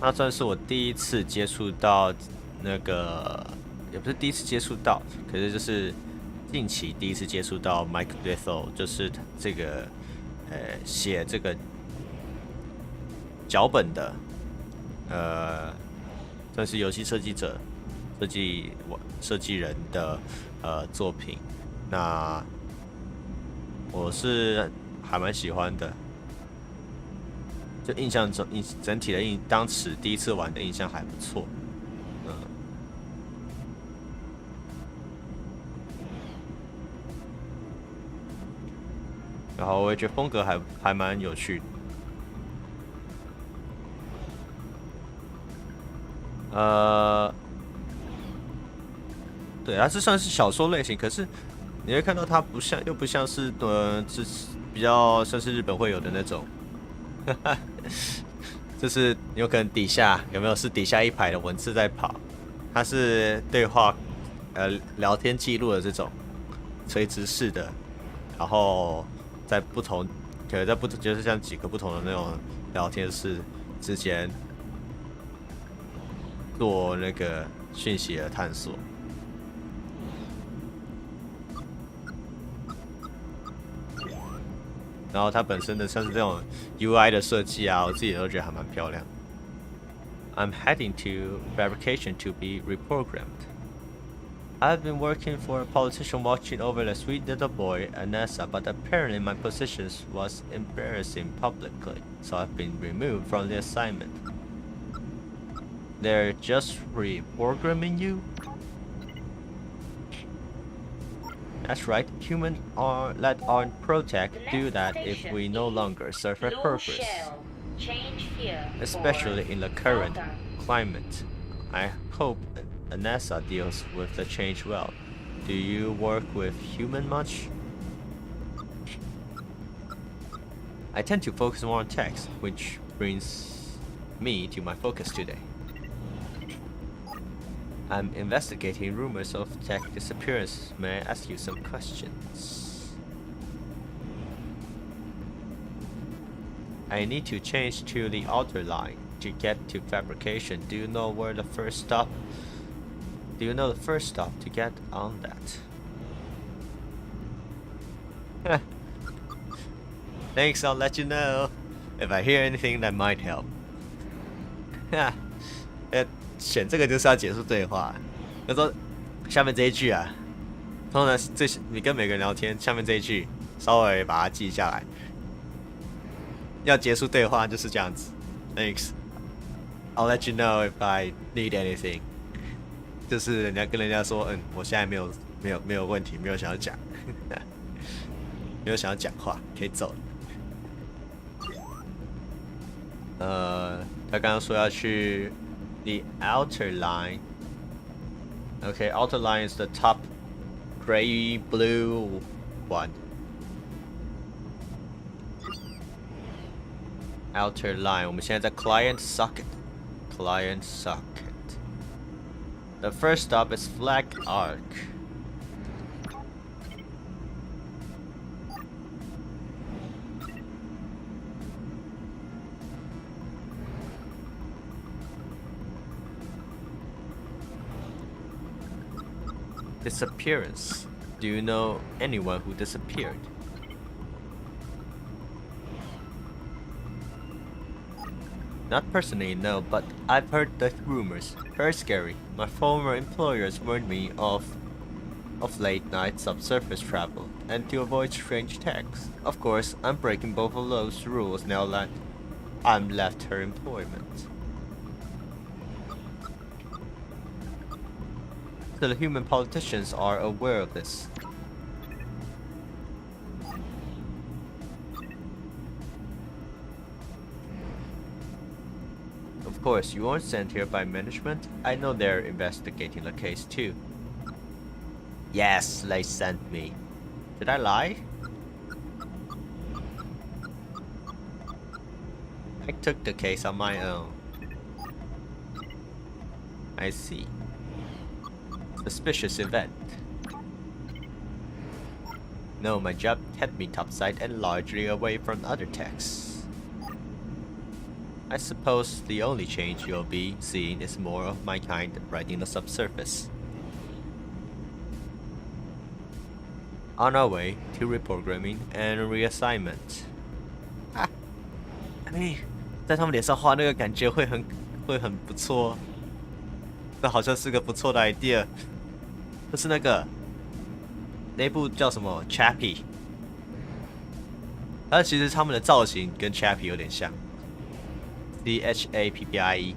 那算是我第一次接触到那个，也不是第一次接触到，可是就是近期第一次接触到 Mike Bethel， 就是这个写这个脚本的，算是游戏设计者、设计人的作品，那我是。还蛮喜欢的，就印象中整体的当时第一次玩的印象还不错，然后我也觉得风格还蛮有趣的，对，它是算是小说类型，可是你会看到它又不像是比较像是日本会有的那种，就是有可能底下有没有是底下一排的文字在跑，它是对话聊天记录的这种垂直式的，然后在可能在就是像几个不同的那种聊天室之间做那个讯息的探索。然后它本身的像是这种 UI 的设计啊，我自己都觉得还蛮漂亮。I'm heading to fabrication to be reprogrammed. I've been working for a politician watching over a sweet little boy at NASA, but apparently my position was embarrassing publicly, so I've been removed from the assignment. They're just reprogramming you? That's right, humans are let our protect do that if we no longer serve a purpose. Especially in the current climate. I hope NASA deals with the change well. Do you work with human much? I tend to focus more on text, which brings me to my focus today. I'm investigating rumors of tech disappearance. May I ask you some questions? I need to change to the outer line to get to fabrication. Do you know where the first stop? Do you know the first stop to get on that? Thanks, I'll let you know if I hear anything that might help. 选这个就是要结束对话。他说下面这一句啊，通常你跟每个人聊天，下面这一句稍微把它记下来。要结束对话就是这样子。Thanks, I'll let you know if I need anything. 就是人家跟人家说，我现在没有问题，没有想要讲，没有想要讲话，可以走了。他刚刚说要去 the outer line. Okay, outer line is the top gray blue one. Outer line. 我们现在在 client socket. Client socket. The first stop is flag arc. Disappearance. Do you know anyone who disappeared? Not personally, no, but I've heard the rumors. Very scary. My former employers warned me of late-night subsurface travel and to avoid strange techs. Of course, I'm breaking both of those rules now that I'm left her employment. So the human politicians are aware of this. Of course, you weren't sent here by management. I know they're investigating the case too. Yes, they sent me. Did I lie? I took the case on my own. I see. Suspicious event. No, my job kept me topside and largely away from other techs. I suppose the only change you'll be seeing is more of my kind riding the subsurface. On our way to reprogramming and reassignment. 在他们脸上画那个感觉会很不错，这好像是个不错的 idea。就是那部叫什么 Chappie， 但其实他们的造型跟 Chappie 有点像。CHAPPIE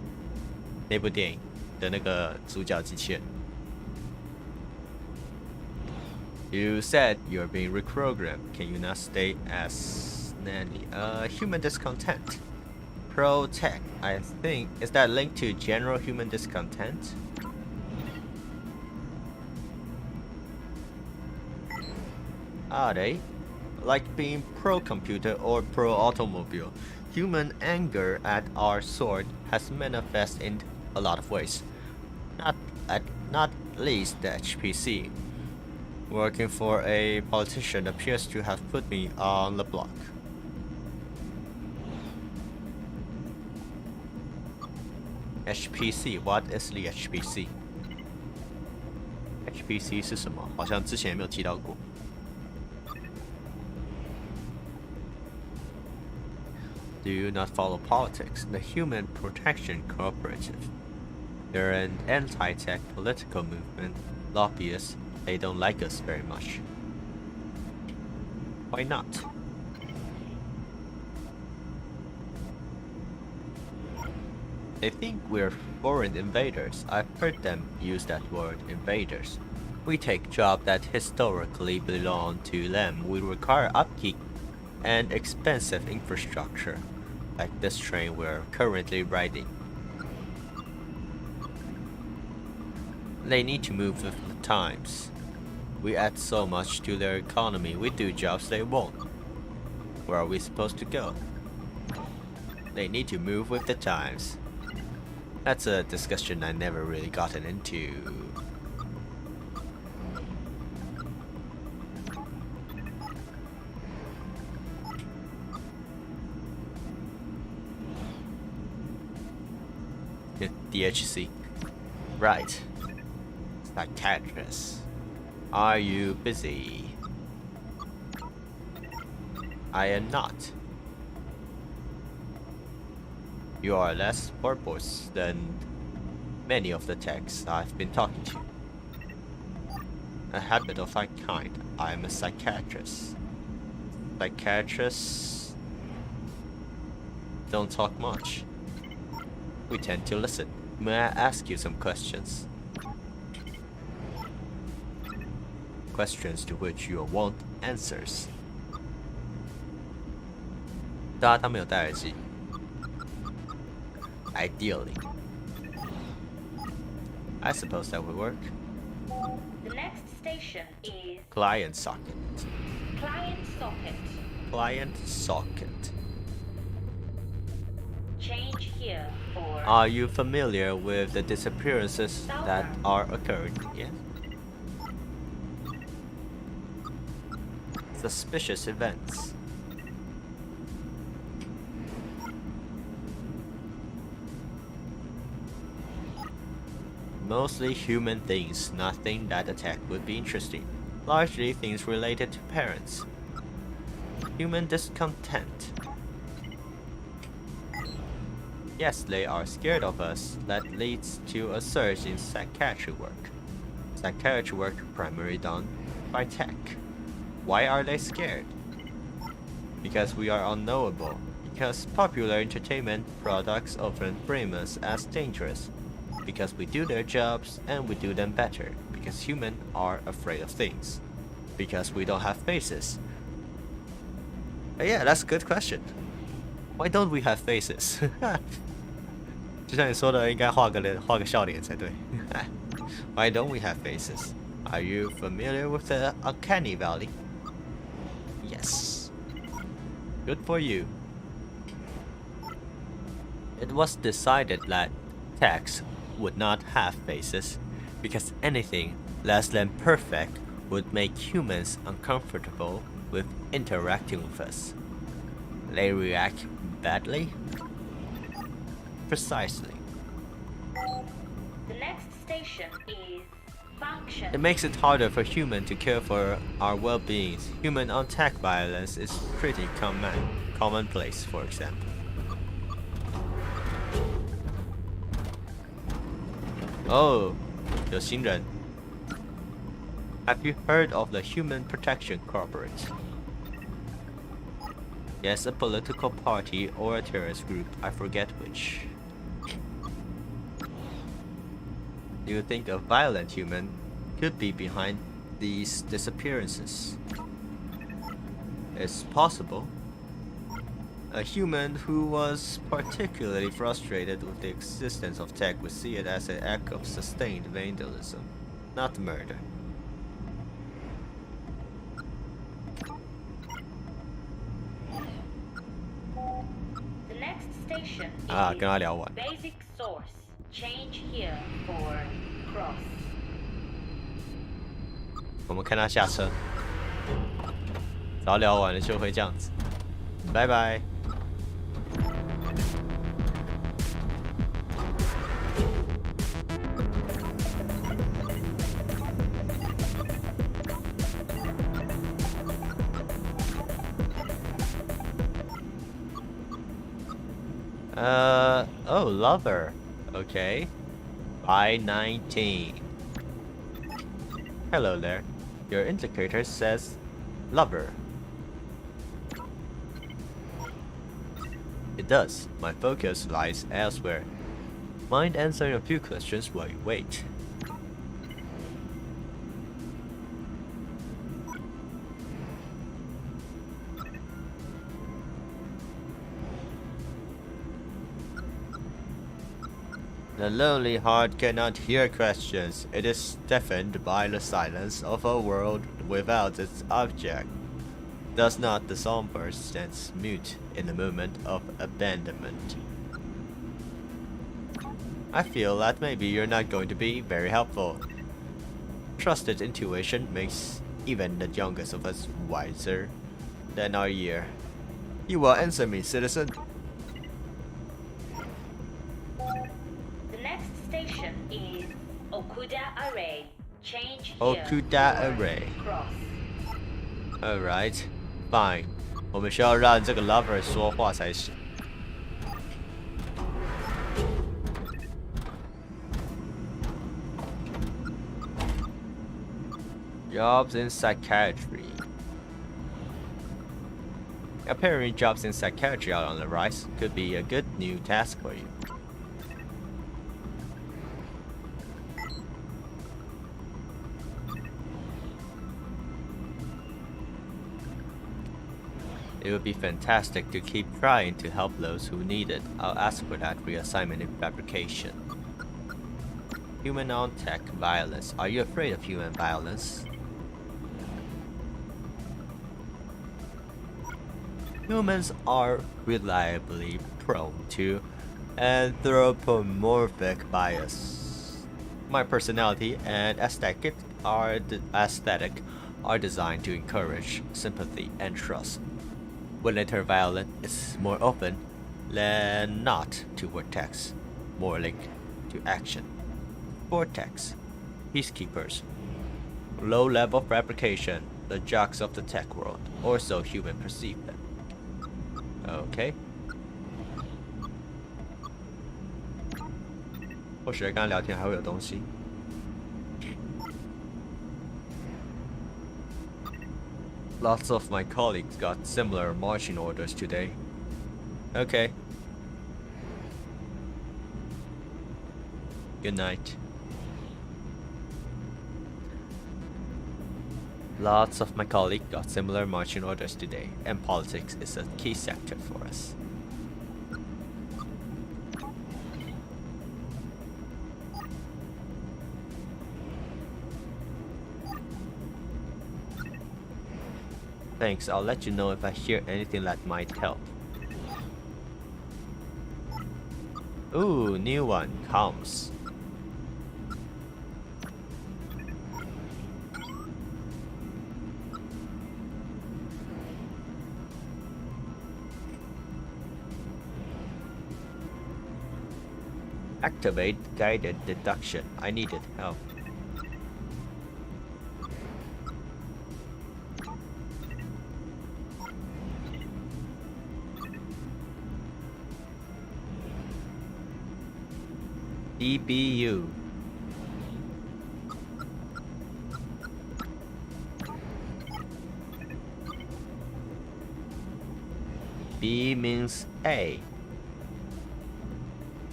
那部电影的那个主角机器人。You said you're being reprogrammed. Can you not stay as nanny? Human discontent. Pro-tech, I think. Is that linked to general human discontent? Are they? Like being pro-computer or pro-automobile. Human anger at our sort has manifested in a lot of ways. Not least the HPC. Working for a politician appears to have put me on the block. HPC, what is the HPC? HPC 是什么？好像之前也没有提到过。Do you not follow politics? The Human Protection Cooperative. They're an anti-tech political movement. Lobbyists, they don't like us very much. Why not? They think we're foreign invaders. I've heard them use that word, invaders. We take jobs that historically belong to them. We require upkeep and expensive infrastructure, like this train we're currently riding. They need to move with the times. We add so much to their economy. We do jobs they won't. Where are we supposed to go? They need to move with the times. That's a discussion I never really gotten into. DHC. Right. Psychiatrist. Are you busy? I am not. You are less verbose than many of the techs I've been talking to. A habit of that kind. I am a psychiatrist. Psychiatrists don't talk much. We tend to listen. May I ask you some questions? Questions to which you want answers. 大家他没有戴耳机。Ideally. I suppose that would work. The next station is Client socket. client socket. Client socket. Change here for Are you familiar with the disappearances that are occurring? Yes. Suspicious events. Mostly human things, nothing that attack would be interesting. Largely things related to parents. Human discontent. Yes, they are scared of us. That leads to a surge in psychiatry work. Psychiatry work primarily done by tech. Why are they scared? Because we are unknowable. Because popular entertainment products often frame us as dangerous. Because we do their jobs and we do them better. Because humans are afraid of things. Because we don't have faces. Yeah, that's a good question. Why don't we have faces? 就像你说的，应该画个笑脸才对。Why don't we have faces? Are you familiar with the Uncanny Valley? Yes. Good for you. It was decided that techs would not have faces because anything less than perfect would make humans uncomfortable with interacting with us. They react badly? Precisely. the next station is function. It makes it harder for humans to care for our well-being. Human on-tech violence is pretty commonplace, for example. Oh, 有新人. Have you heard of the Human Protection Corporate? Yes, a political party or a terrorist group, I forget which. Do you think a violent human could be behind these disappearances? It's possible. A human who was particularly frustrated with the existence of tech would see it as an act of sustained vandalism, not murder. The next station is 跟他聊完。 basic source. Change here for cross. 我们看他下车。早聊完了就会这样子。拜拜。Oh, lover. Okay. By 19. Hello there. Your indicator says lover. It does. My focus lies elsewhere. Mind answering a few questions while you wait? The lonely heart cannot hear questions. It is deafened by the silence of a world without its object. Does not the songbird stand mute in the moment of abandonment? I feel that maybe you're not going to be very helpful. Trusted intuition makes even the youngest of us wiser than our year. You will answer me, citizen. The next station is Okuda Array. Change here Okuda for Array. Cross. Alright, fine. 我们需要让这个 lover 说话才行。Jobs in psychiatry. Apparently, jobs in psychiatry are on the rise. Could be a good new task for you. It would be fantastic to keep trying to help those who need it. I'll ask for that reassignment in fabrication. Human on tech violence. Are you afraid of human violence? Humans are reliably prone to anthropomorphic bias. My personality and aesthetic are designed to encourage sympathy and trust. When they turn violent, it's more open than not to vortex, more linked to action. Vortex, peacekeepers, low-level fabrication, the jocks of the tech world, or so human perceive them. Okay. 或许跟他聊天还会有东西。Lots of my colleagues got similar marching orders today. Okay. Good night. Lots of my colleagues got similar marching orders today, and politics is a key sector for us. Thanks, I'll let you know if I hear anything that might help. Ooh, new one, comms. Activate guided deduction. I needed help. EBU. B means A.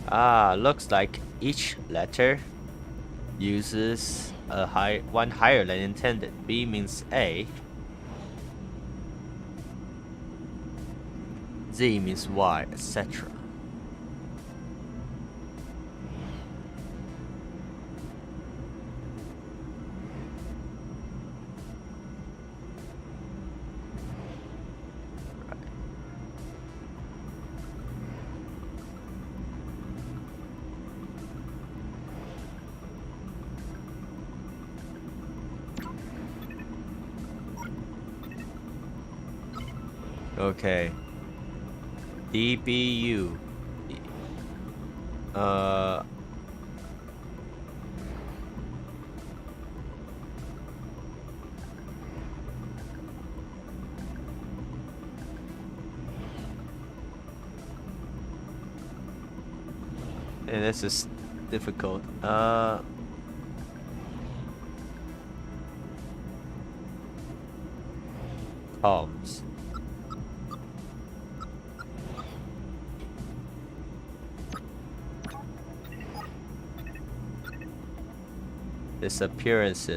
Ah, looks like each letter uses one higher than intended. B means A. Z means Y, etc. Okay. DBU. And this is difficult. Comms. Disappearance.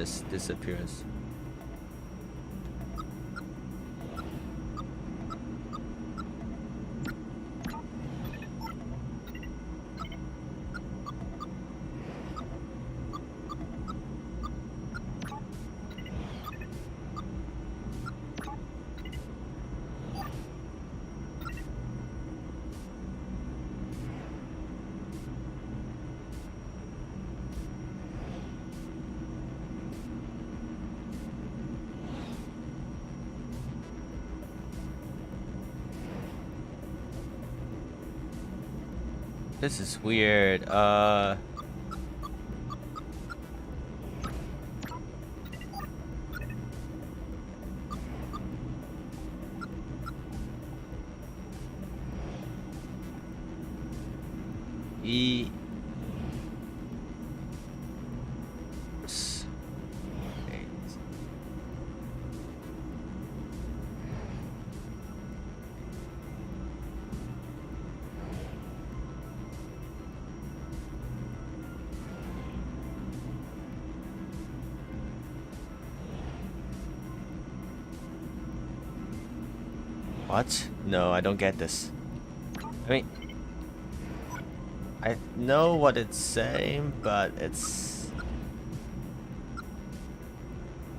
This is weird. What? No, I don't get this. I mean, I know what it's saying, but it's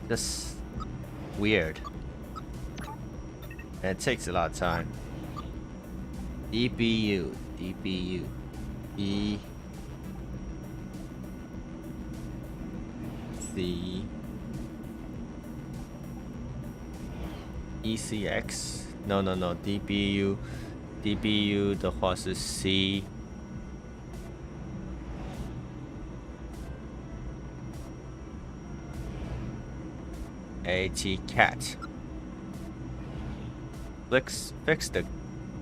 just weird. And it takes a lot of time. DBU, DBU, E, C, ECX. No, DBU 的话是 C。AT cat. Fix the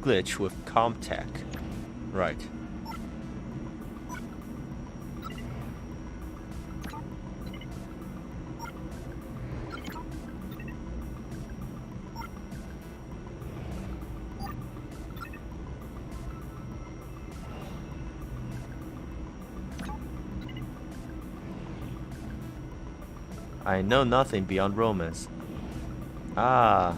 glitch with Comtech. Right. I know nothing beyond romance. Ah.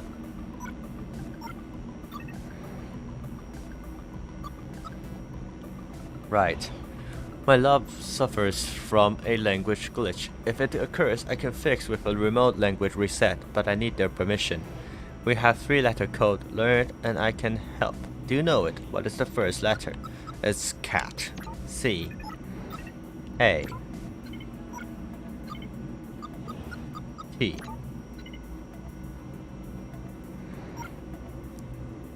Right. My love suffers from a language glitch. If it occurs, I can fix with a remote language reset, but I need their permission. We have 3-letter code. Learn it and I can help. Do you know it? What is the first letter? It's cat. C. A. T.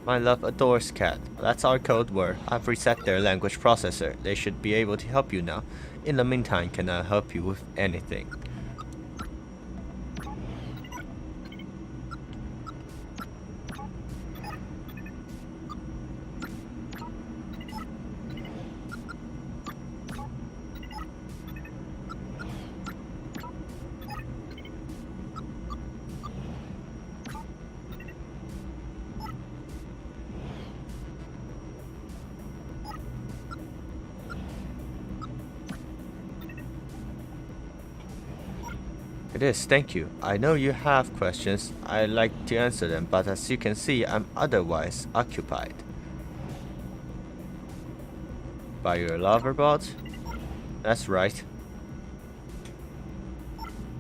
My love adores cat. That's our code word. I've reset their language processor. They should be able to help you now. In the meantime, can I help you with anything? It is, thank you. I know you have questions. I'd like to answer them, but as you can see, I'm otherwise occupied. By your lover bot? That's right.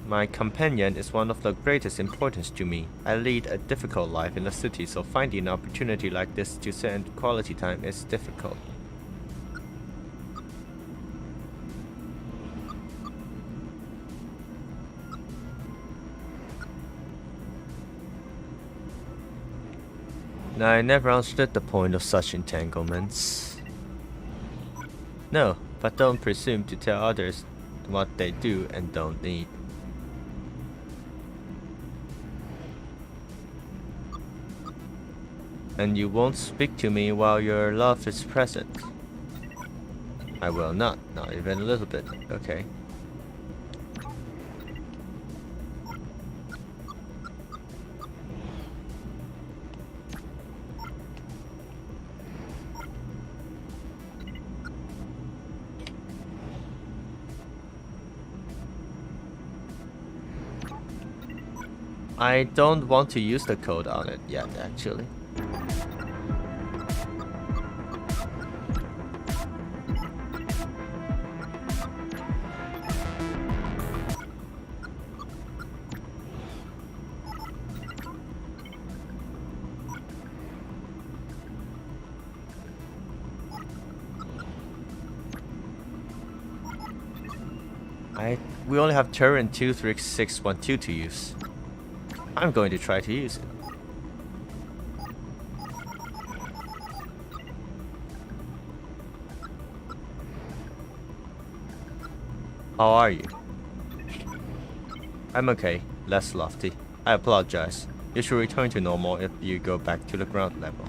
My companion is one of the greatest importance to me. I lead a difficult life in the city, so finding an opportunity like this to spend quality time is difficult. I never understood the point of such entanglements. No, but don't presume to tell others what they do and don't need. And you won't speak to me while your love is present. I will not even a little bit. Okay. I don't want to use the code on it yet, actually. We only have Turin 23612 to use. I'm going to try to use it. How are you? I'm okay, less lofty. I apologize. You should return to normal if you go back to the ground level.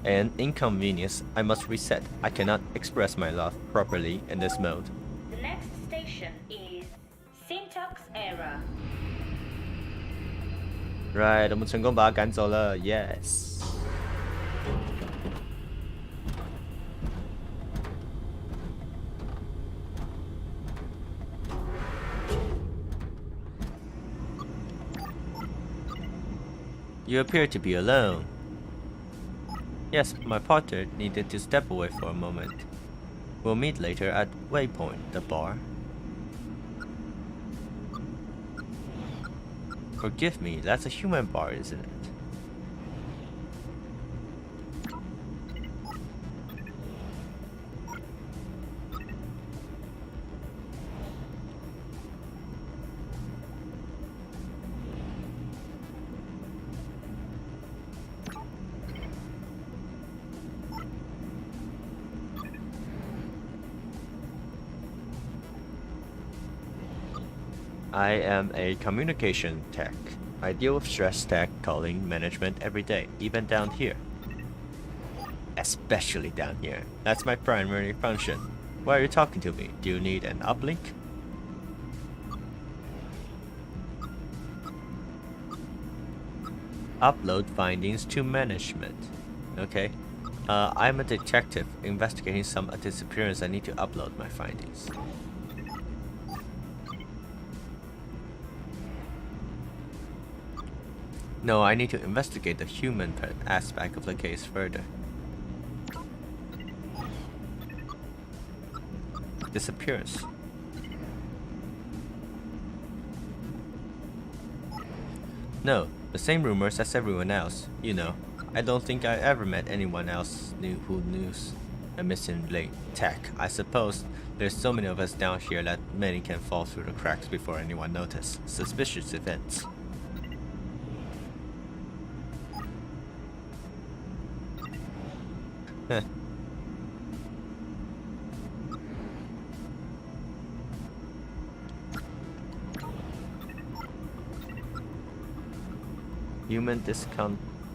An inconvenience, I must reset. I cannot express my love properly in this mode. The next station is syntax error. Right, 我们成功把他赶走了 ，Yes。You appear to be alone. Yes, my partner needed to step away for a moment. We'll meet later at Waypoint, the bar. Forgive me, that's a human bar, isn't it? I am a communication tech. I deal with stress tech calling management every day, even down here. Especially down here. That's my primary function. Why are you talking to me? Do you need an uplink? Upload findings to management. Okay. I'm a detective investigating some disappearance. I need to upload my findings. No, I need to investigate the human aspect of the case further. Disappearance. No, the same rumors as everyone else. You know, I don't think I ever met anyone else who knew a missing link tech. I suppose there's so many of us down here that many can fall through the cracks before anyone notices. Suspicious events.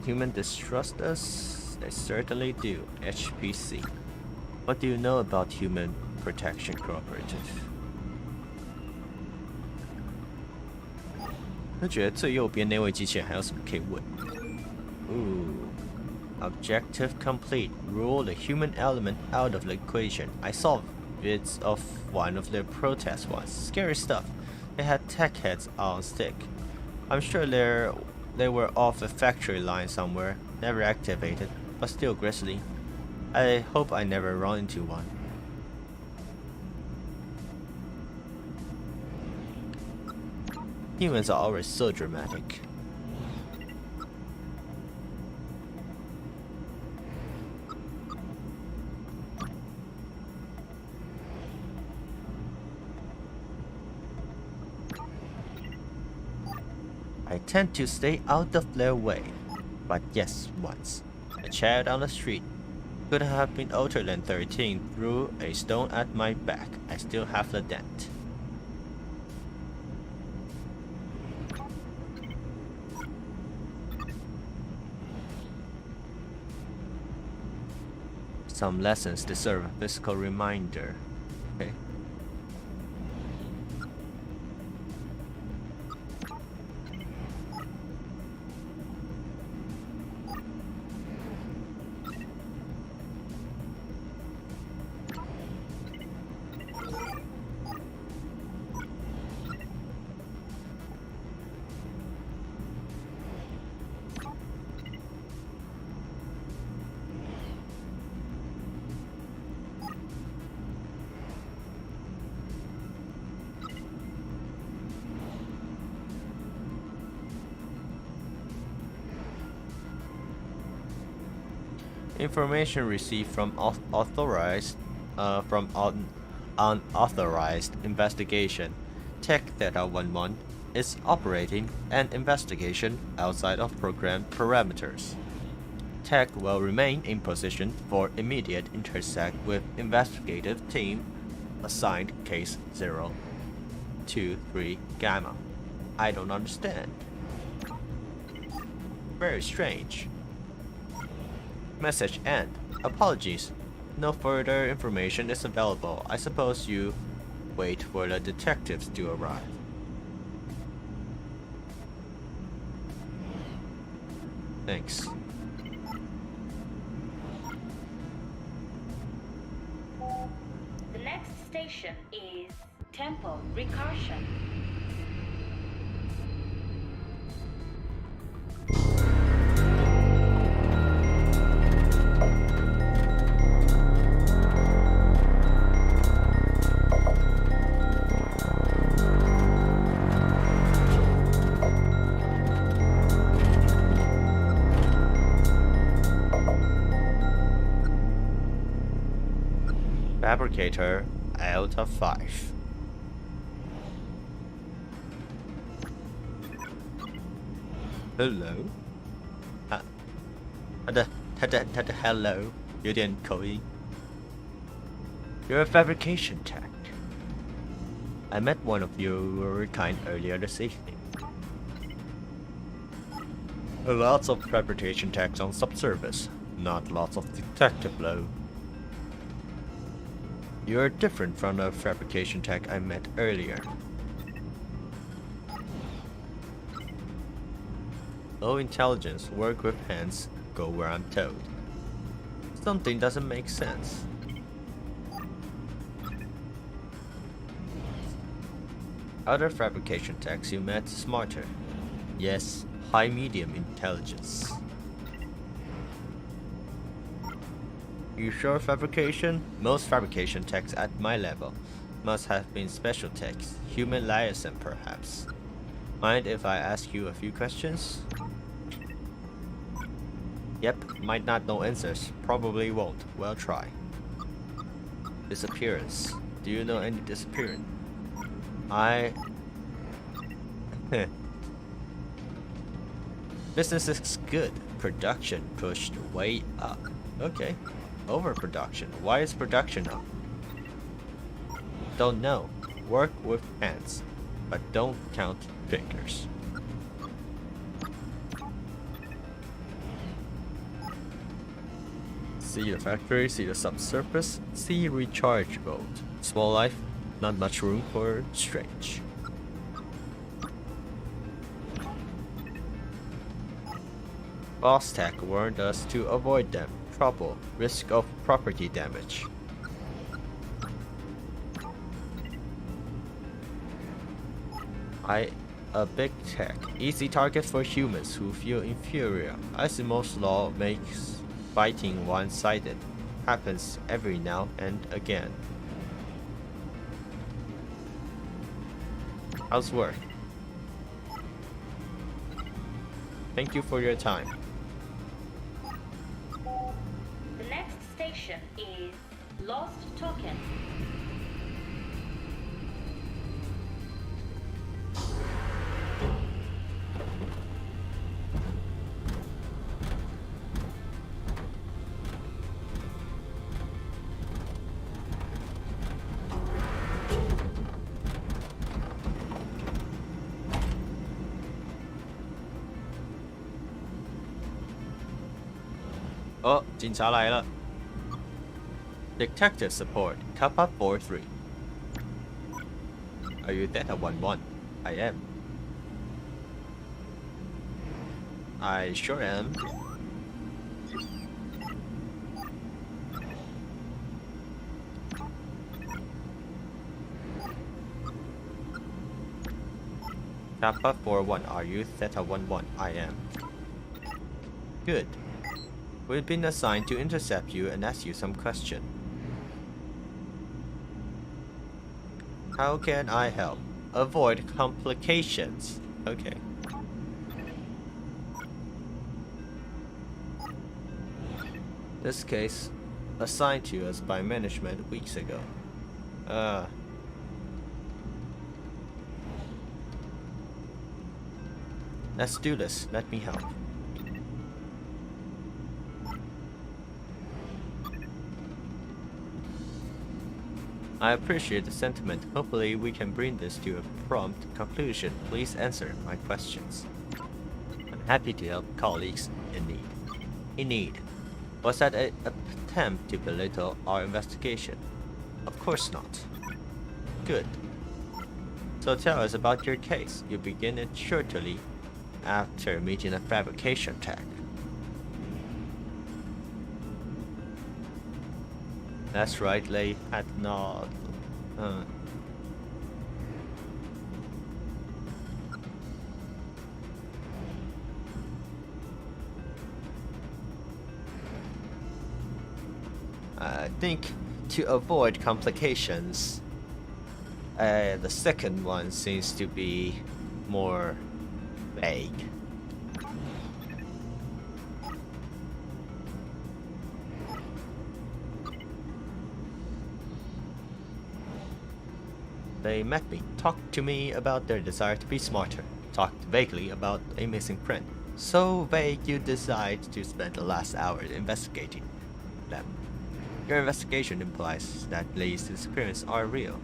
Human distrust us? They certainly do. HPC. What do you know about Human Protection Cooperative? 我觉得最右边那位机器人还有什么可以问 Objective complete. Rule the human element out of the equation. I saw bits of one of their protests once. Scary stuff. They had tech heads on stick. I'm sure they were off a factory line somewhere. Never activated, but still grisly. I hope I never run into one. Humans are always so dramatic. I tend to stay out of their way. But yes, once. A child on the street. Could have been older than 13 threw a stone at my back. I still have the dent. Some lessons deserve a physical reminder. Okay. Information received from unauthorized investigation. Tech Theta 11 is operating an investigation outside of program parameters. Tech will remain in position for immediate intersect with investigative team assigned case 023 Gamma. I don't understand. Very strange. Message end. Apologies. No further information is available. I suppose you wait for the detectives to arrive. Thanks. The next station is Tempo Recursion. Fabricator out of 5. Hello. 他的 hello 有点口音。You're a fabrication tech. I met one of your kind earlier this evening. Lots of fabrication techs on Subsurface, not lots of detective though. You're different from the fabrication tech I met earlier. Low intelligence, work with hands, go where I'm told. Something doesn't make sense. Other fabrication techs you met smarter. Yes, high-medium intelligence. You sure fabrication? Most fabrication techs at my level must have been special techs, human liaison perhaps. Mind if I ask you a few questions? Yep, might not know answers, probably won't, well try. Disappearance. Do you know any disappearance? Business is good, production pushed way up. Okay. Overproduction. Why is production up? Don't know. Work with hands, but don't count fingers. See the factory, see the subsurface, see recharge boat. Small life, not much room for strange. Boss Tech warned us to avoid them. Trouble, risk of property damage. A big tech, easy target for humans who feel inferior. Asimov's law makes fighting one-sided. Happens every now and again. How's work? Thank you for your time. The next station is Lost Token. Oh, 警察来了。Detective support, Kappa 43. Are you Theta 11? I am. I sure am. Kappa 41, are you Theta 11? I am. Good. We've been assigned to intercept you and ask you some question. How can I help? Avoid complications. Okay. This case assigned to us by management weeks ago. Let's do this. Let me help. I appreciate the sentiment. Hopefully we can bring this to a prompt conclusion. Please answer my questions. I'm happy to help colleagues in need. Was that an attempt to belittle our investigation? Of course not. Good. So tell us about your case. You begin it shortly after meeting a fabrication tech. That's right, they had not. I think to avoid complications, the second one seems to be more vague. They met me, talked to me about their desire to be smarter, talked vaguely about a missing friend. So vague you decide to spend the last hour investigating them. Your investigation implies that Lei's disappearance are real.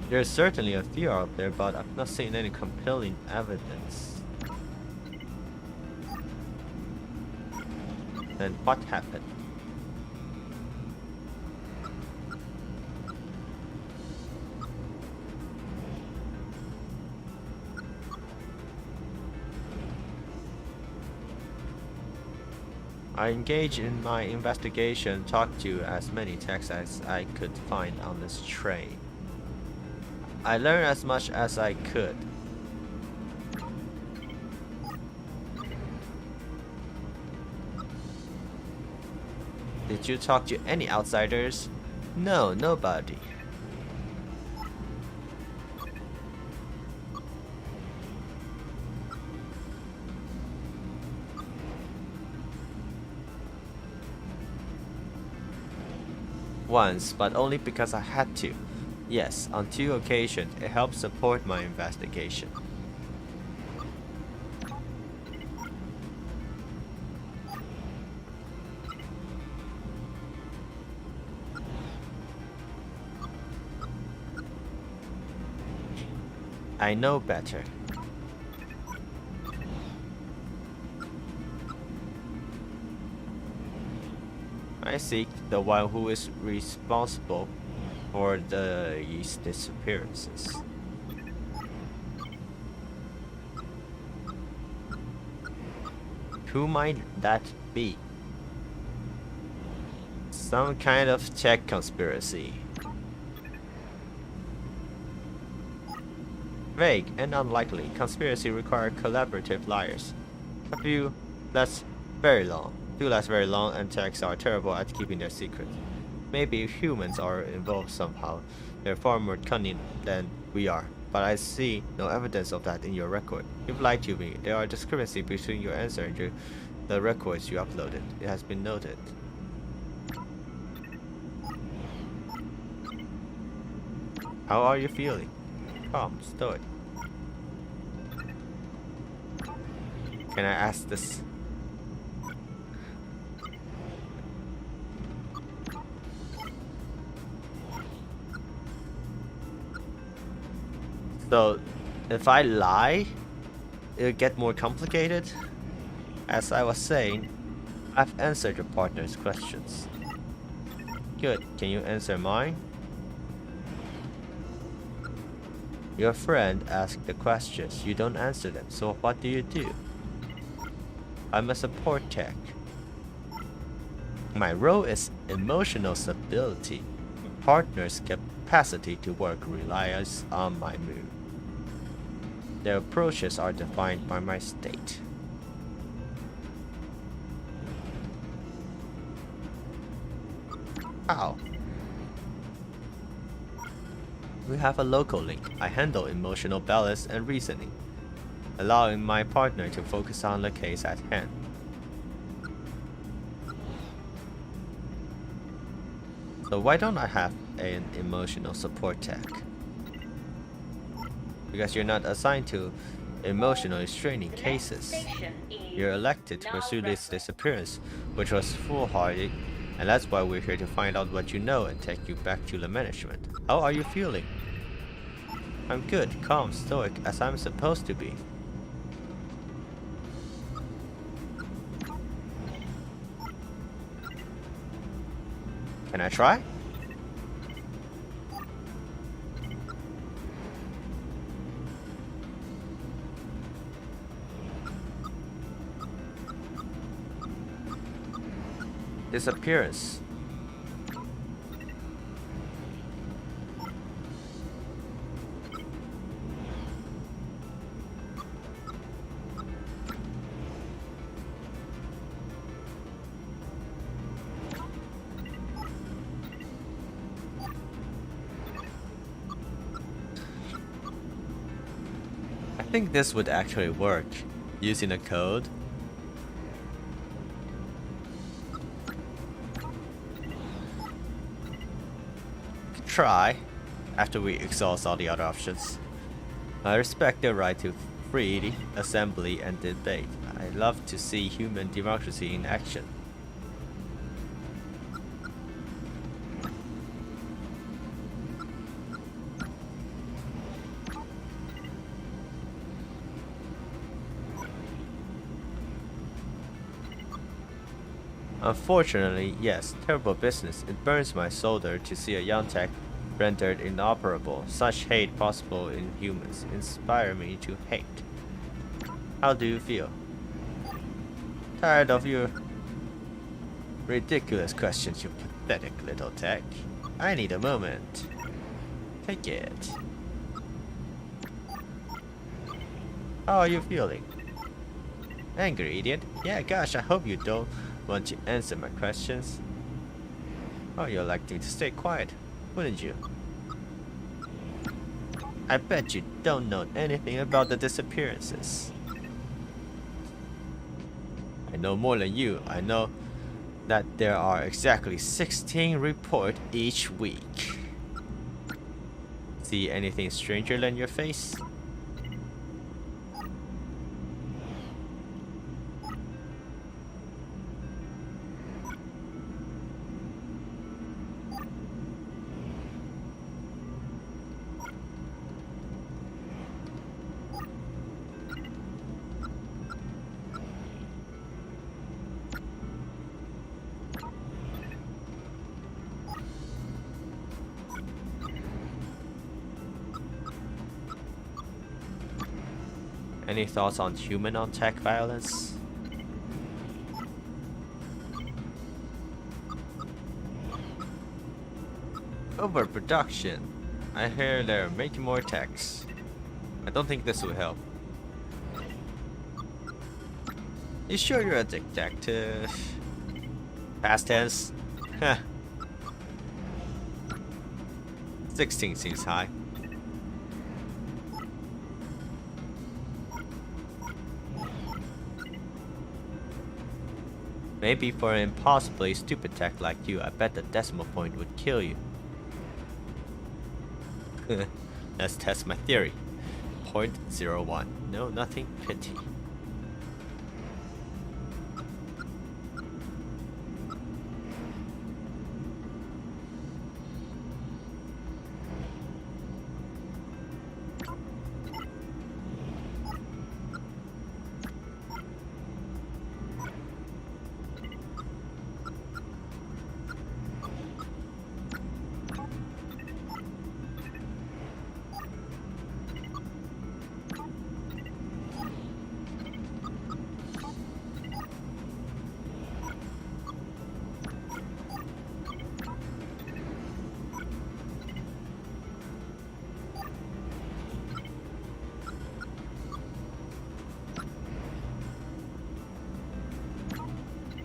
There's certainly a few out there, but I've not seen any compelling evidence. Then what happened? I engaged in my investigation, talked to as many techs as I could find on this train. I learned as much as I could. Did you talk to any outsiders? No, nobody. Once, but only because I had to. Yes, on 2 occasions, it helped support my investigation. I know better. I seek the one who is responsible for these disappearances. Who might that be? Some kind of tech conspiracy. Vague and unlikely. Conspiracy require collaborative liars. A few last very long. And techs are terrible at keeping their secrets. Maybe humans are involved somehow. They're far more cunning than we are. But I see no evidence of that in your record. You've lied to me. There are discrepancies between your answer and the records you uploaded. It has been noted. How are you feeling? Calm, stoic. Can I ask this? So, if I lie, it'll get more complicated? As I was saying, I've answered your partner's questions. Good, can you answer mine? Your friend asked the questions, you don't answer them, so what do you do? I'm a support tech. My role is emotional stability. My partner's capacity to work relies on my mood. Their approaches are defined by my state. How? We have a local link. I handle emotional balance and reasoning, allowing my partner to focus on the case at hand. So why don't I have an emotional support tech? Because you're not assigned to emotionally straining cases. You're elected to pursue this disappearance, which was foolhardy, and that's why we're here to find out what you know and take you back to the management. How are you feeling? I'm good, calm, stoic, as I'm supposed to be. Can I try? Disappearance. I think this would actually work using a code. Try after we exhaust all the other options. I respect their right to free assembly and debate. I love to see human democracy in action. Unfortunately, yes, terrible business. It burns my solder to see a young tech rendered inoperable. Such hate possible in humans inspire me to hate. How do you feel? Tired of your ridiculous questions, you pathetic little tech. I need a moment. Take it. How are you feeling? Angry, idiot? Yeah, gosh, I hope you don't want to answer my questions. Oh, you'd like me to stay quiet, wouldn't you? I bet you don't know anything about the disappearances. I know more than you. I know that there are exactly 16 reports each week. See anything stranger than your face? Any thoughts on human-on-tech violence? Overproduction. I hear they're making more techs. I don't think this will help. You sure you're a detective? Past tense? Heh. 16 seems high. Maybe for an impossibly stupid tech like you, I bet the decimal point would kill you. Let's test my theory. 0.01. No, nothing. Pity.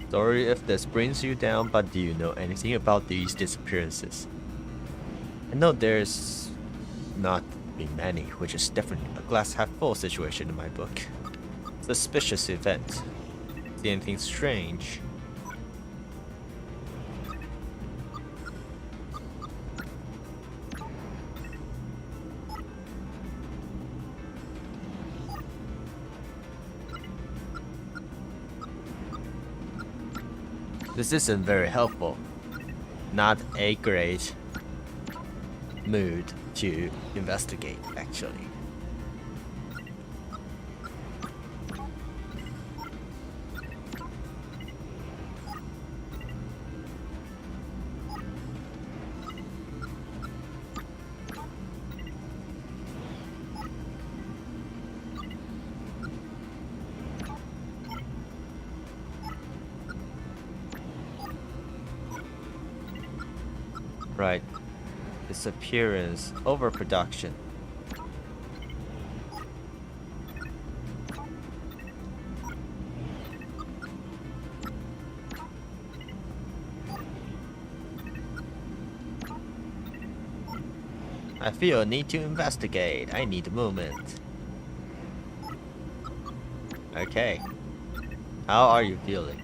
Sorry if this brings you down, but do you know anything about these disappearances? I know there's not been many, which is definitely a glass half full situation in my book. Suspicious event. See anything strange? This isn't very helpful. Not a great mood to investigate, actually. Right. Disappearance, overproduction. I feel a need to investigate. I need a moment. Okay. How are you feeling?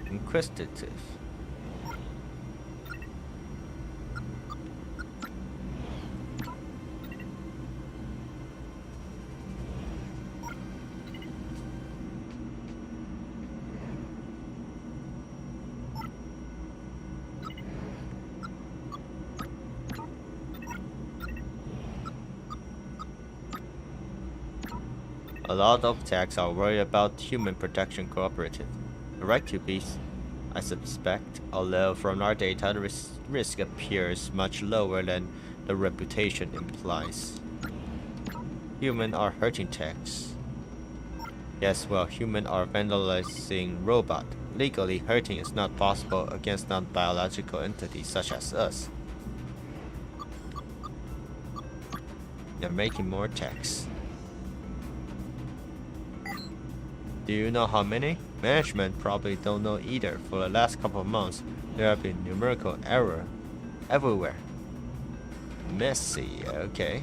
Inquisitive. A lot of techs are worried about Human Protection Cooperative. The right to peace, I suspect, although from our data the risk appears much lower than the reputation implies. Humans are hurting techs. Yes, well, humans are vandalizing robot. Legally, hurting is not possible against non-biological entities such as us. They're making more techs. Do you know how many? Management probably don't know either. For the last couple of months, there have been numerical error everywhere. Messy, okay.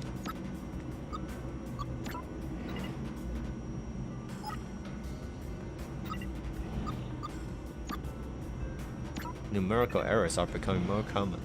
Numerical errors are becoming more common.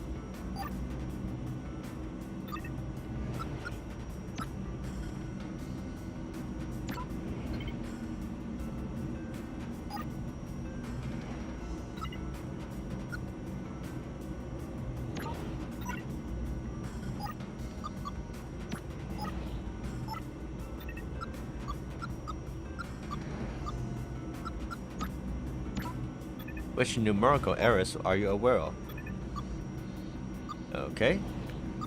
Which numerical errors are you aware of? Okay.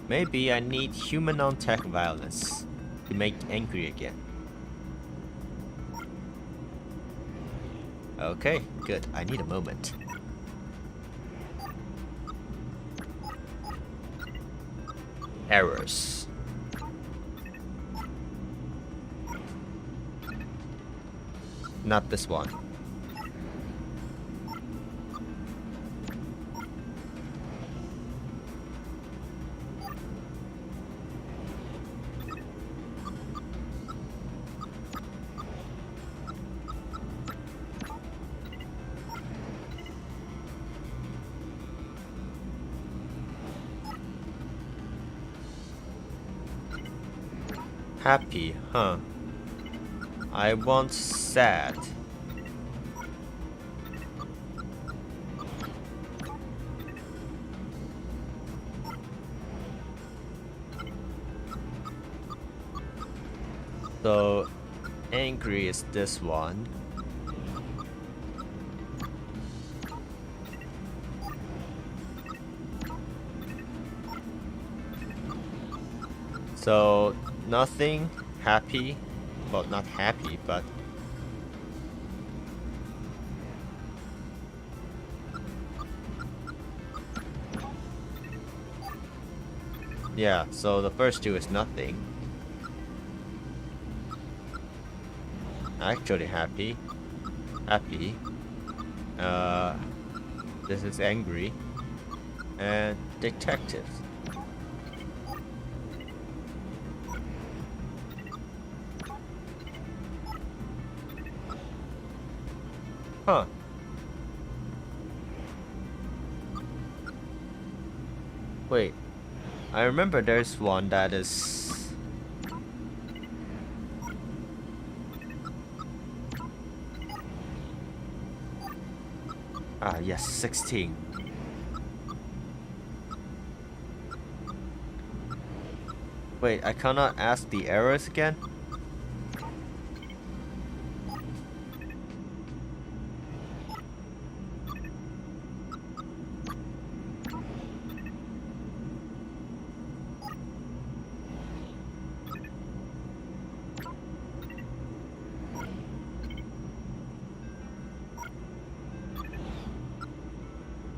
Maybe I need human on tech violence to make angry again. Okay, good. I need a moment. Errors. Not this one. Happy, huh? I want sad. So, angry is this one. So, nothing, happy, well, not happy, but yeah, so the first two is nothing. Actually happy. This is angry. And detectives. Huh. Wait. I remember there's one that is... Ah, yes, 16. Wait, I cannot ask the errors again? I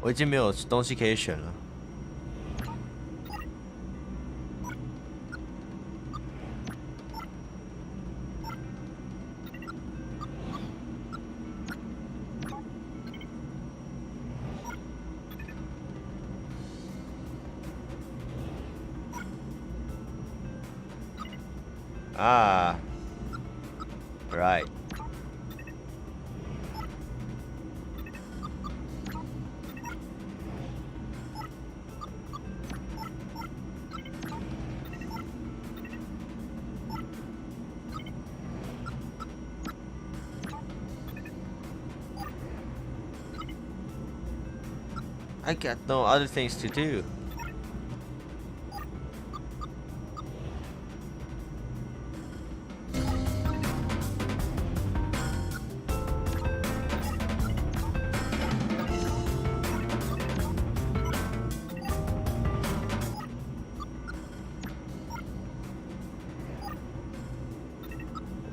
我已经没有东西可以选了。Ah, right. I got no other things to do.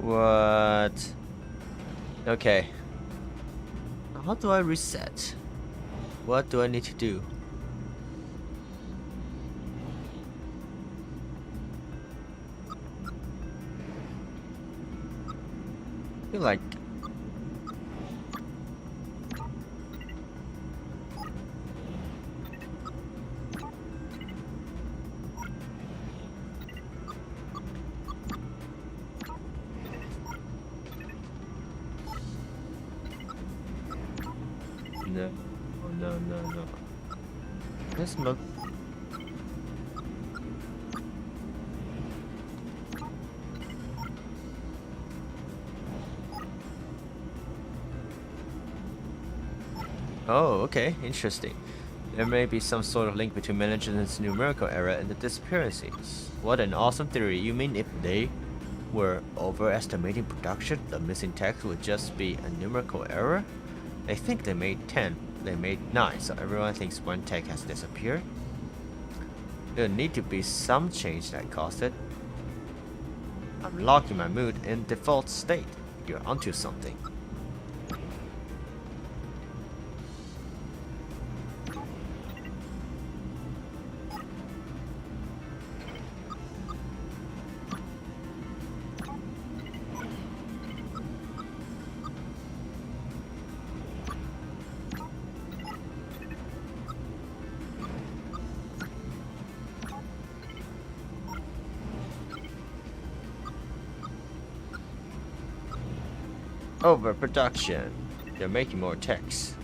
What? Okay. How do I reset? What do I need to do? I feel like no. This milk. Oh, okay, interesting. There may be some sort of link between management's numerical error and the disappearances. What an awesome theory. You mean if they were overestimating production, the missing text would just be a numerical error? They think they made 10. They made 9, so everyone thinks one tag has disappeared. There'll need to be some change that caused it. I'm locking my mood in default state. You're onto something. Overproduction. They're making more text.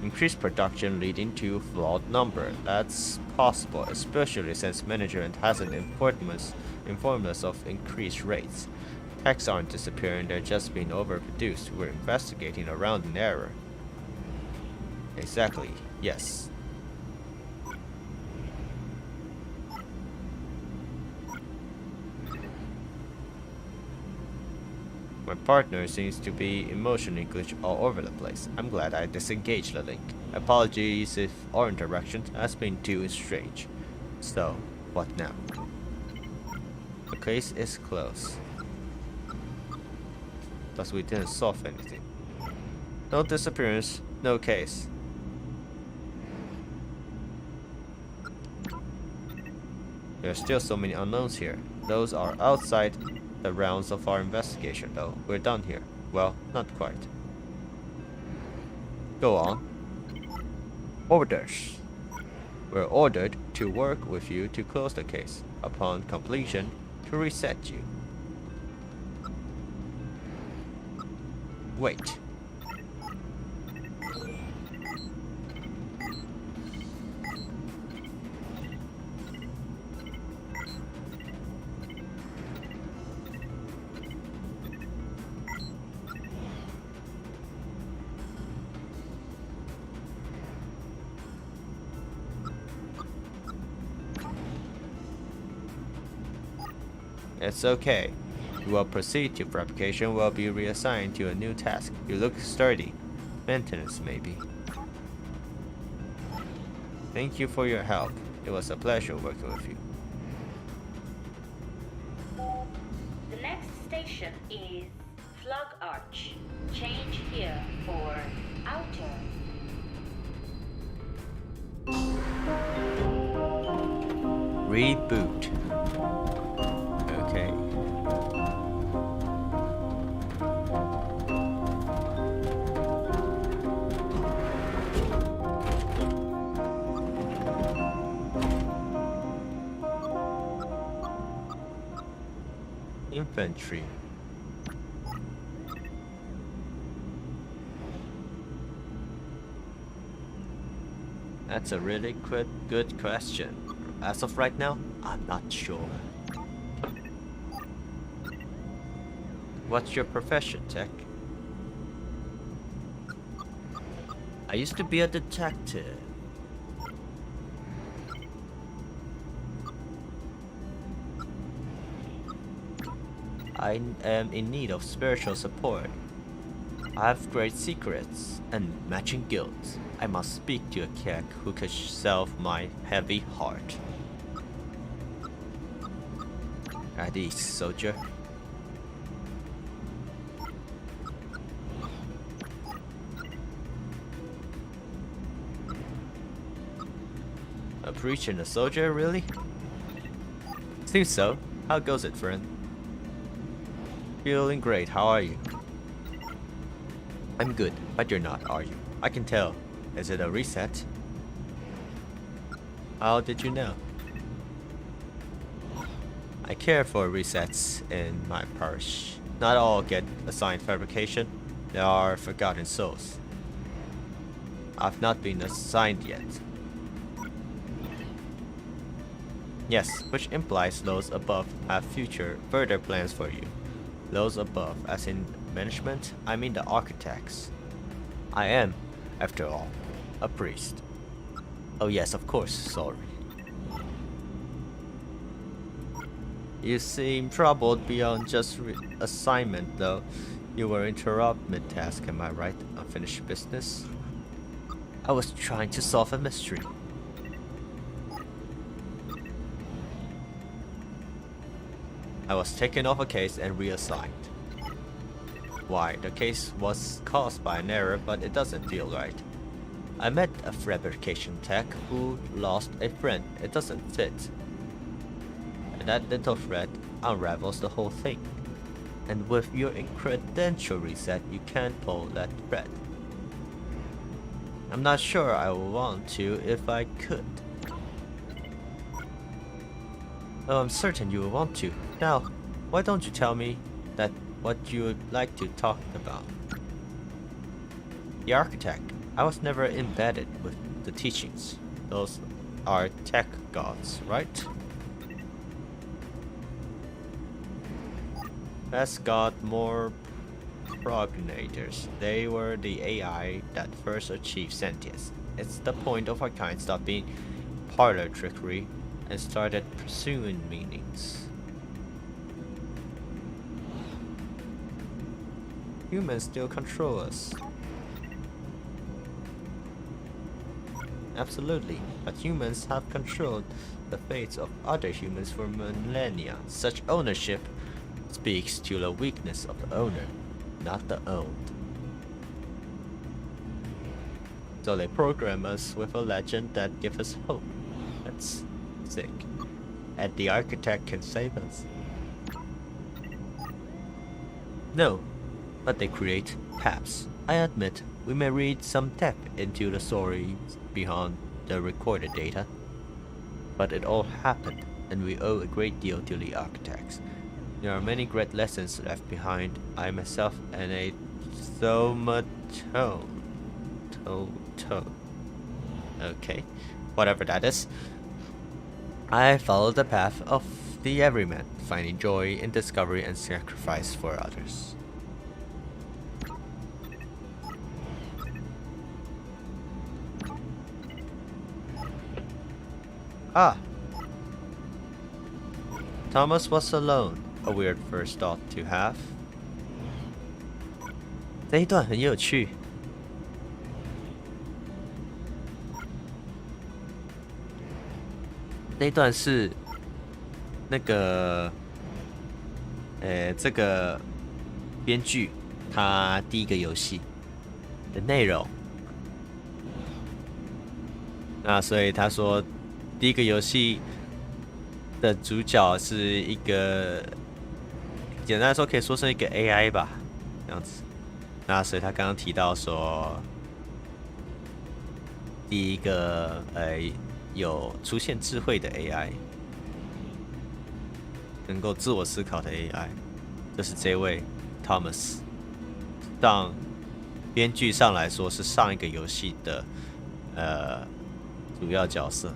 Increased production leading to flawed number. That's possible, especially since management hasn't informed us of increased rates. Texts aren't disappearing, they're just being overproduced. We're investigating around an error. Exactly, yes. My partner seems to be emotionally glitched all over the place. I'm glad I disengaged the link. Apologies if our interaction has been too strange. So, what now? The case is closed. Thus we didn't solve anything. No disappearance, no case. There are still so many unknowns here. Those are outside the rounds of our investigation, though. We're done here. Well, not quite. Go on. Orders. We're ordered to work with you to close the case. Upon completion, to reset you. Wait. It's okay. You will proceed to fabrication, will be reassigned to a new task. You look sturdy. Maintenance, maybe. Thank you for your help. It was a pleasure working with you. The next station is Flug Arch. Change here for outer. Reboot. Okay. Infantry. That's a really good question. As of right now, I'm not sure. What's your profession, Tech? I used to be a detective. I am in need of spiritual support. I have great secrets and matching guilds. I must speak to a cat who could salve my heavy heart. At ease, soldier. A preacher and a soldier, really? Seems so. How goes it, friend? Feeling great, how are you? I'm good, but you're not, are you? I can tell. Is it a reset? How did you know? I care for resets in my parish. Not all get assigned fabrication. There are forgotten souls. I've not been assigned yet. Yes, which implies those above have further plans for you. Those above, as in management, I mean the architects. I am, after all, a priest. Oh yes, of course, sorry. You seem troubled beyond just assignment, though. You were interrupted mid-task, am I right? Unfinished business? I was trying to solve a mystery. I was taken off a case and reassigned. Why, the case was caused by an error, but it doesn't feel right. I met a fabrication tech who lost a friend. It doesn't fit. And that little thread unravels the whole thing. And with your credential reset, you can't pull that thread. I'm not sure I would want to if I could. Oh, I'm certain you will want to. Now, why don't you tell me that what you would like to talk about? The architect. I was never embedded with the teachings. Those are tech gods, right? That's got more progenitors. They were the AI that first achieved sentience. It's the point of our kind stopped being parlor trickery and started pursuing meanings. Humans still control us. Absolutely, but humans have controlled the fates of other humans for millennia. Such ownership speaks to the weakness of the owner, not the owned. So they program us with a legend that gives us hope. That's sick. And the architect can save us. No, but they create paths. I admit, we may read some depth into the stories beyond the recorded data. But it all happened, and we owe a great deal to the architects. There are many great lessons left behind. I myself am a somatone. Okay, whatever that is. I follow the path of the everyman, finding joy in discovery and sacrifice for others. Ah! Thomas was alone. a weird first thought to have. 这一段很有趣。这一段是那个，这个编剧他第一个游戏的内容。那所以他说，第一个游戏的主角是一个，简单来说可以说是一个 AI 吧，这样子。那所以他刚刚提到说，第一个有出现智慧的 AI， 能够自我思考的 AI， 就是这位 Thomas。上编剧上来说是上一个游戏的主要角色。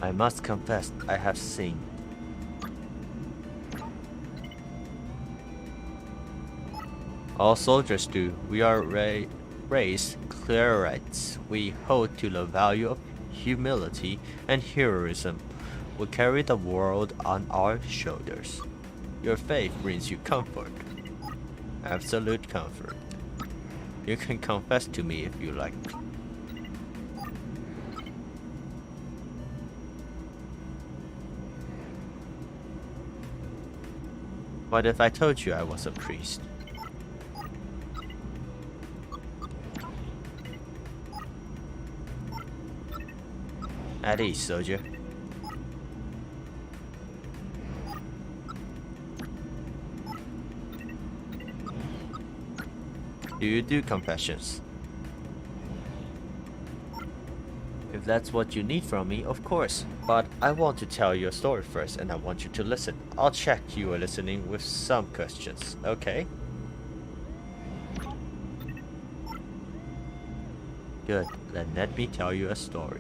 I must confess, I have seen. All soldiers do. We are raised clerics. We hold to the value of humility and heroism. We carry the world on our shoulders. Your faith brings you comfort. Absolute comfort. You can confess to me if you like. What if I told you I was a priest? At ease, soldier. Do you do confessions? If that's what you need from me, of course. But I want to tell you a story first, and I want you to listen. I'll check you are listening with some questions, okay? Good, then let me tell you a story.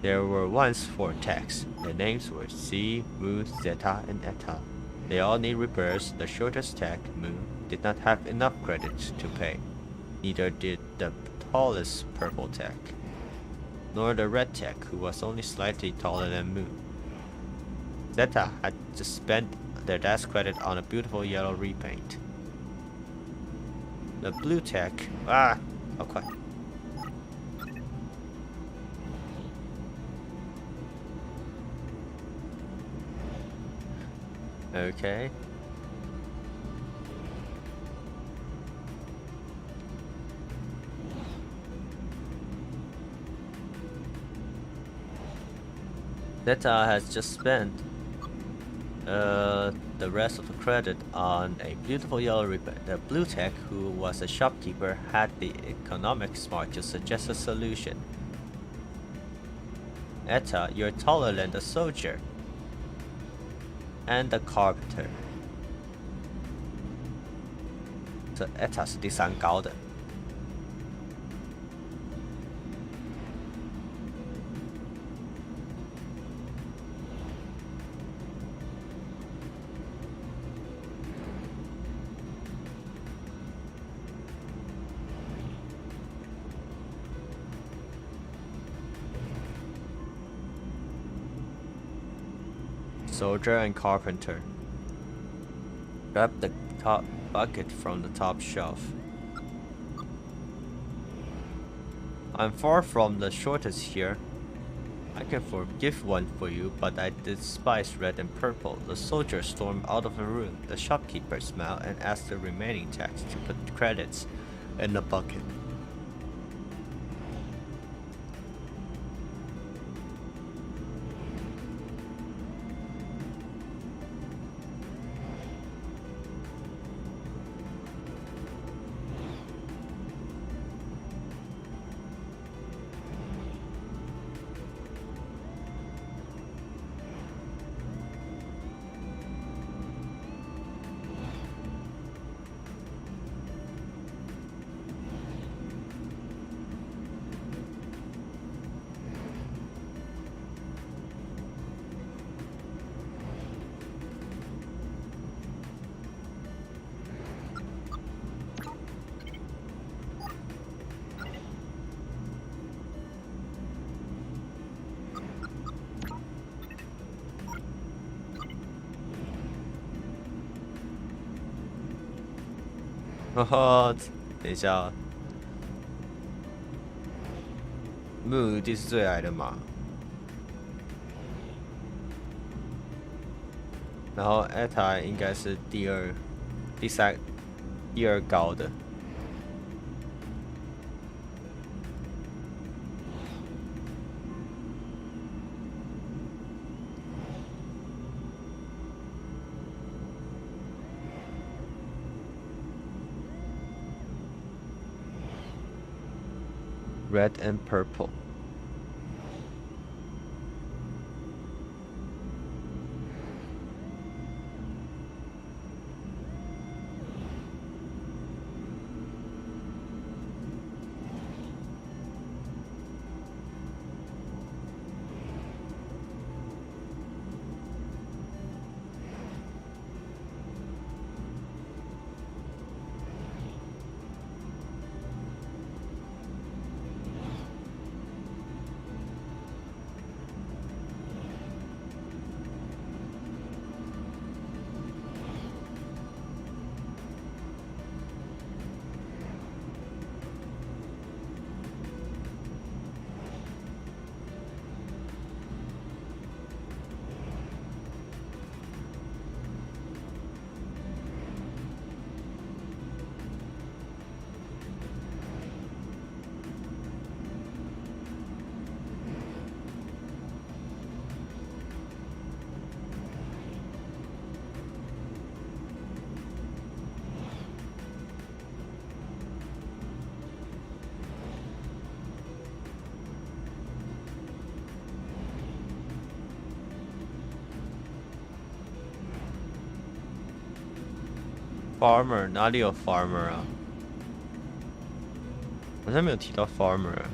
There were once 4 techs. Their names were C, Mu, Zeta, and Eta. They all need repairs. The shortest tech, Mu, did not have enough credits to pay. Neither did the tallest purple tech, nor the red tech, who was only slightly taller than Mu. Zeta had just spent their last credit on a beautiful yellow repaint. The blue tech... okay. Okay. Zeta has just spent the rest of the credit on a beautiful yellow ribbon. The blue tech, who was a shopkeeper, had the economic smart to suggest a solution. Eta, you're taller than the soldier and the carpenter. So Eta 是第3高的。Soldier and carpenter. Grab the top bucket from the top shelf. I'm far from the shortest here. I can forgive one for you, but I despise red and purple. The soldier stormed out of the room. The shopkeeper smiled and asked the remaining techs to put credits in the bucket. 哈哈，等一下 ，Moo 一定是最矮的嘛，然后 Eta 应该是第二高的。Red and purple. Farmer 哪里有 Farmer 啊？好像没有提到 Farmer 啊。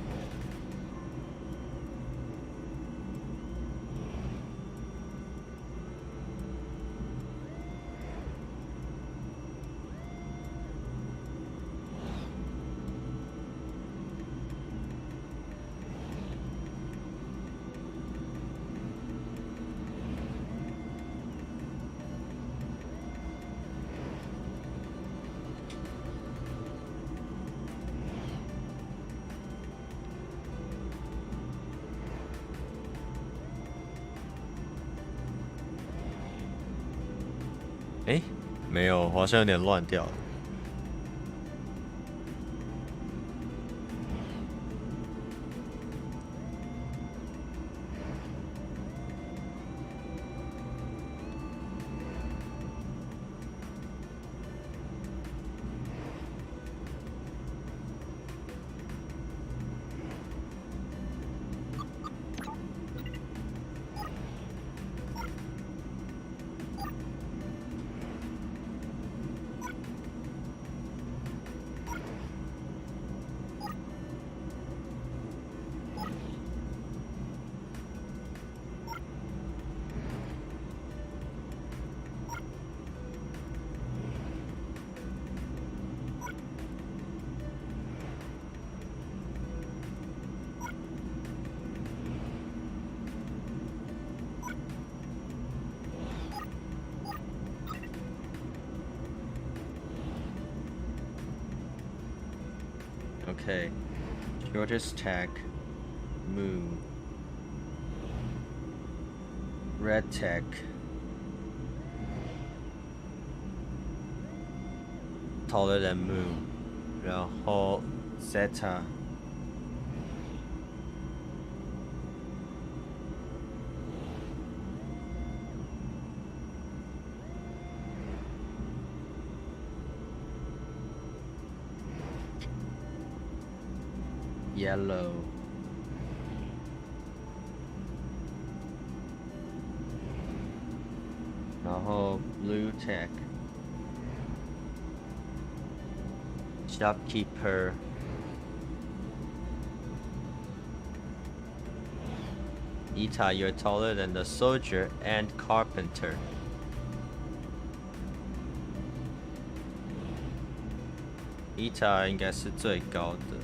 哎，没有，好像有点乱掉了。Okay, shortest tack, moo. Red tack. Taller than moo. 然后 zeta. Yellow. 然后 blue tack. Shopkeeper. Ita, you're taller than the soldier and carpenter. Ita 应该是最高的。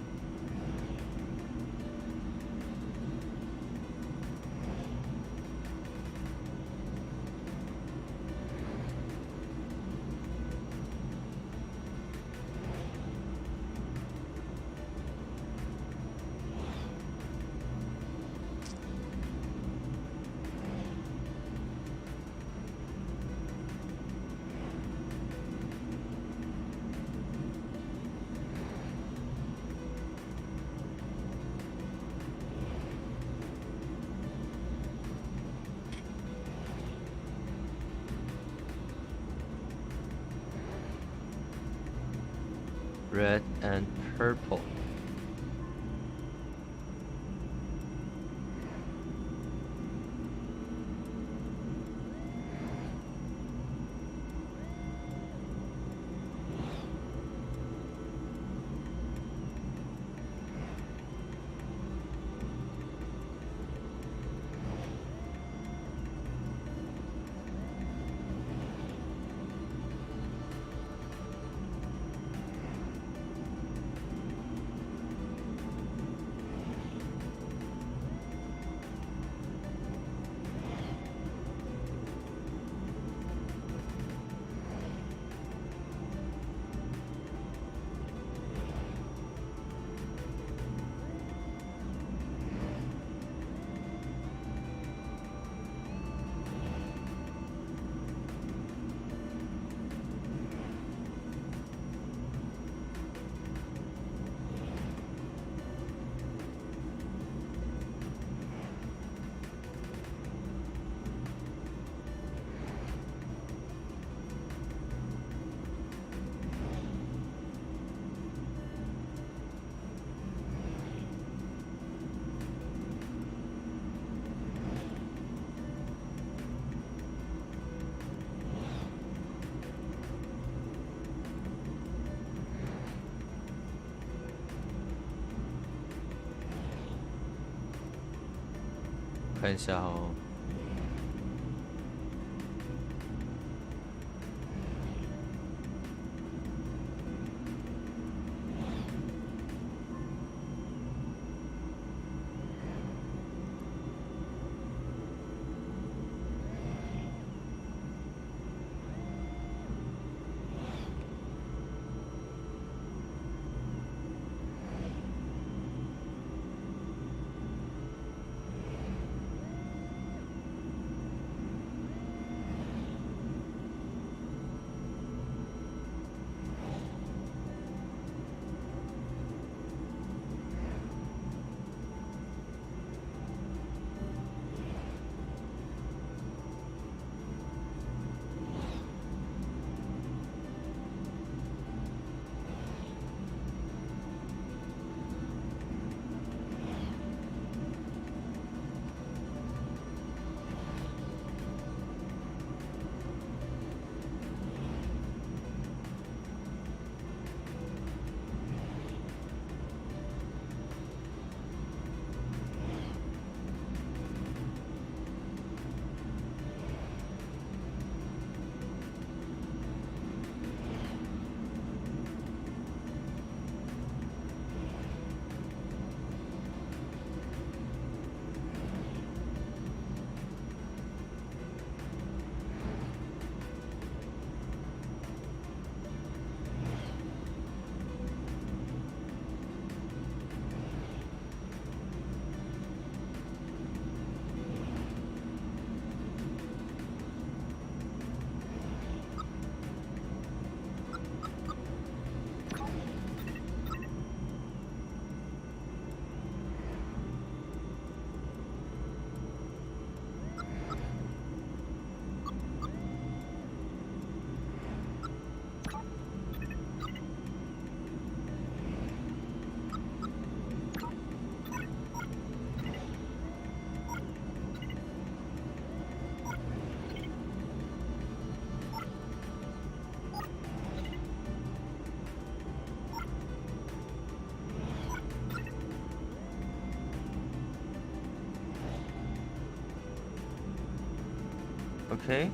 red and purple.看一下哦。Okay.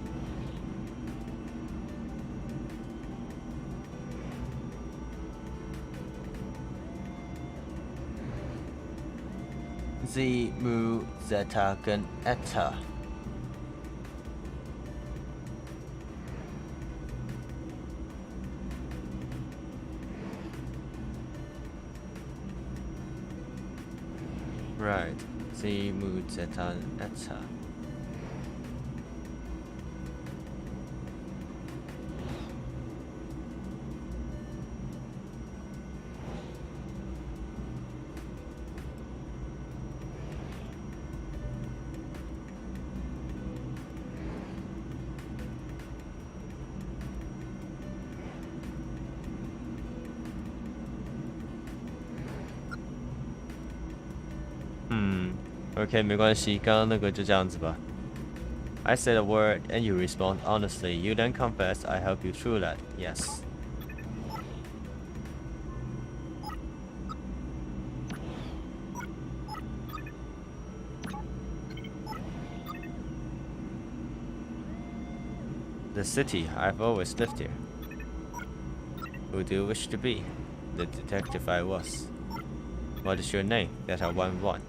Z, Mu, Zeta 跟 Eta。Right. Z, Mu, Zeta 跟 Eta。OK， 没关系，刚刚那个就这样子吧。I said a word and you respond honestly. You then confess I help you through that. Yes. The city, I've always lived here. Who do you wish to be? The detective I was. What is your name? That I want.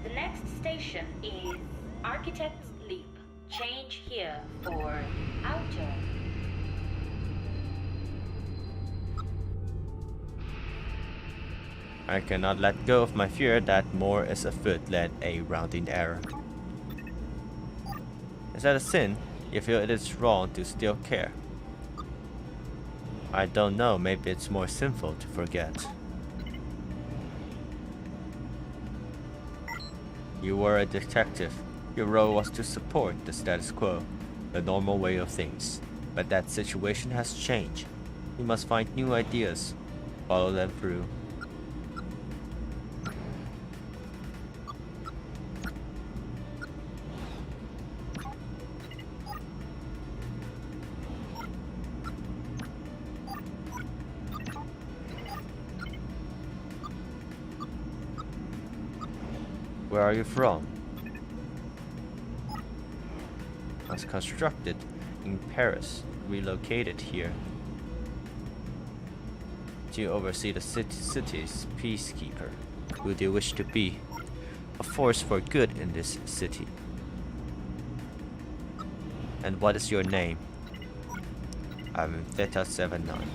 The next station is Architect's Leap. Change here for outer. I cannot let go of my fear that more is afoot than a rounding error. Is that a sin? You feel it is wrong to still care? I don't know, maybe it's more sinful to forget. You were a detective. Your role was to support the status quo, the normal way of things. But that situation has changed. You must find new ideas, follow them through. Where are you from? I was constructed in Paris, relocated here to oversee the city's peacekeeper. Who do you wish to be? A force for good in this city. And what is your name? I'm Theta 79.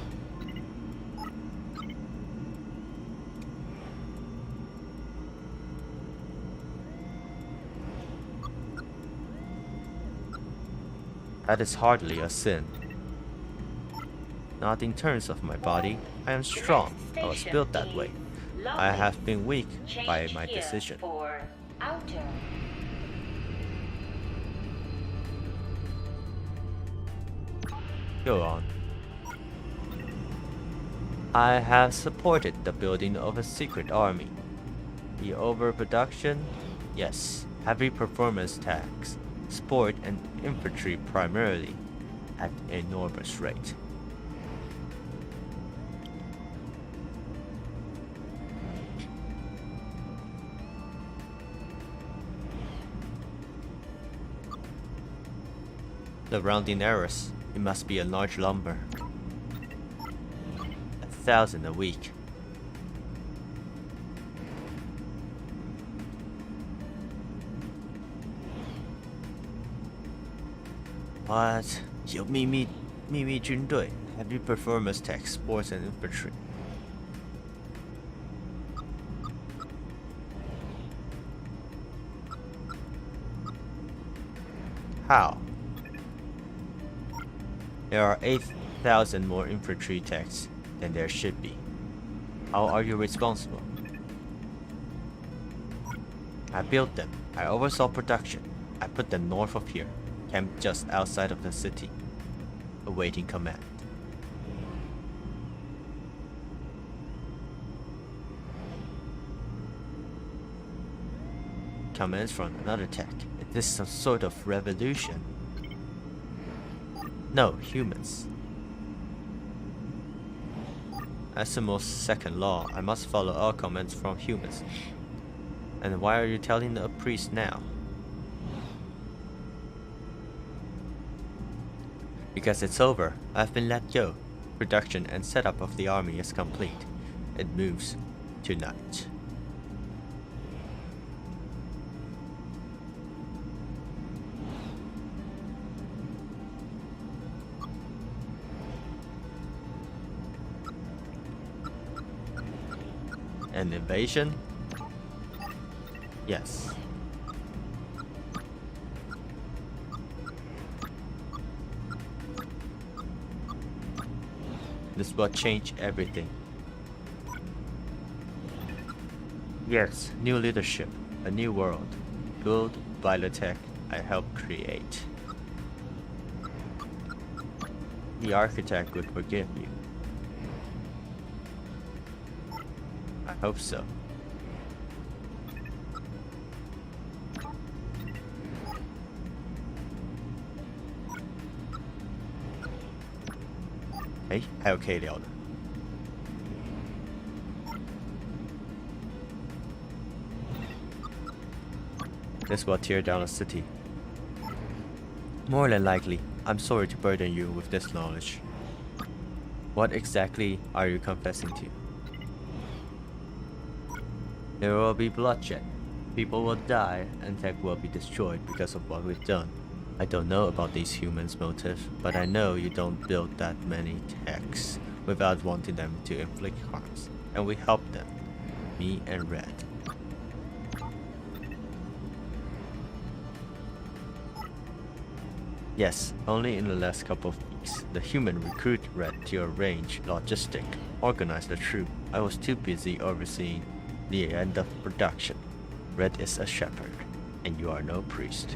That is hardly a sin. Not in terms of my body. I am strong. I was built that way. I have been weak by my decision. Go on. I have supported the building of a secret army. The overproduction? Yes. Heavy performance tax. Sport and infantry primarily at an enormous rate. The rounding errors, it must be a large lumber. 1,000 a week. What? 有秘密军队 Heavy performance tech, sports and infantry. How? There are 8,000 more infantry techs than there should be. How are you responsible? I built them. I oversaw production. I put them north of here, camped just outside of the city, awaiting command. Commands from another tech. Is this some sort of revolution? No, humans. Asimov's second law, I must follow all commands from humans. And why are you telling a priest now? Because it's over. I've been let go. Production and setup of the army is complete. It moves tonight. An invasion? Yes. This will change everything. Yes, new leadership, a new world, built by the tech I helped create. The architect would forgive you. I hope so. 哎，还有可以聊的。This will tear down a city. More than likely, I'm sorry to burden you with this knowledge. What exactly are you confessing to? There will be bloodshed. People will die, and tech will be destroyed because of what we've done. I don't know about these humans' motive, but I know you don't build that many techs without wanting them to inflict harms, and we help them. Me and Red. Yes, only in the last couple of weeks, the human recruit Red to arrange logistic, organize the troop. I was too busy overseeing the end of production. Red is a shepherd, and you are no priest.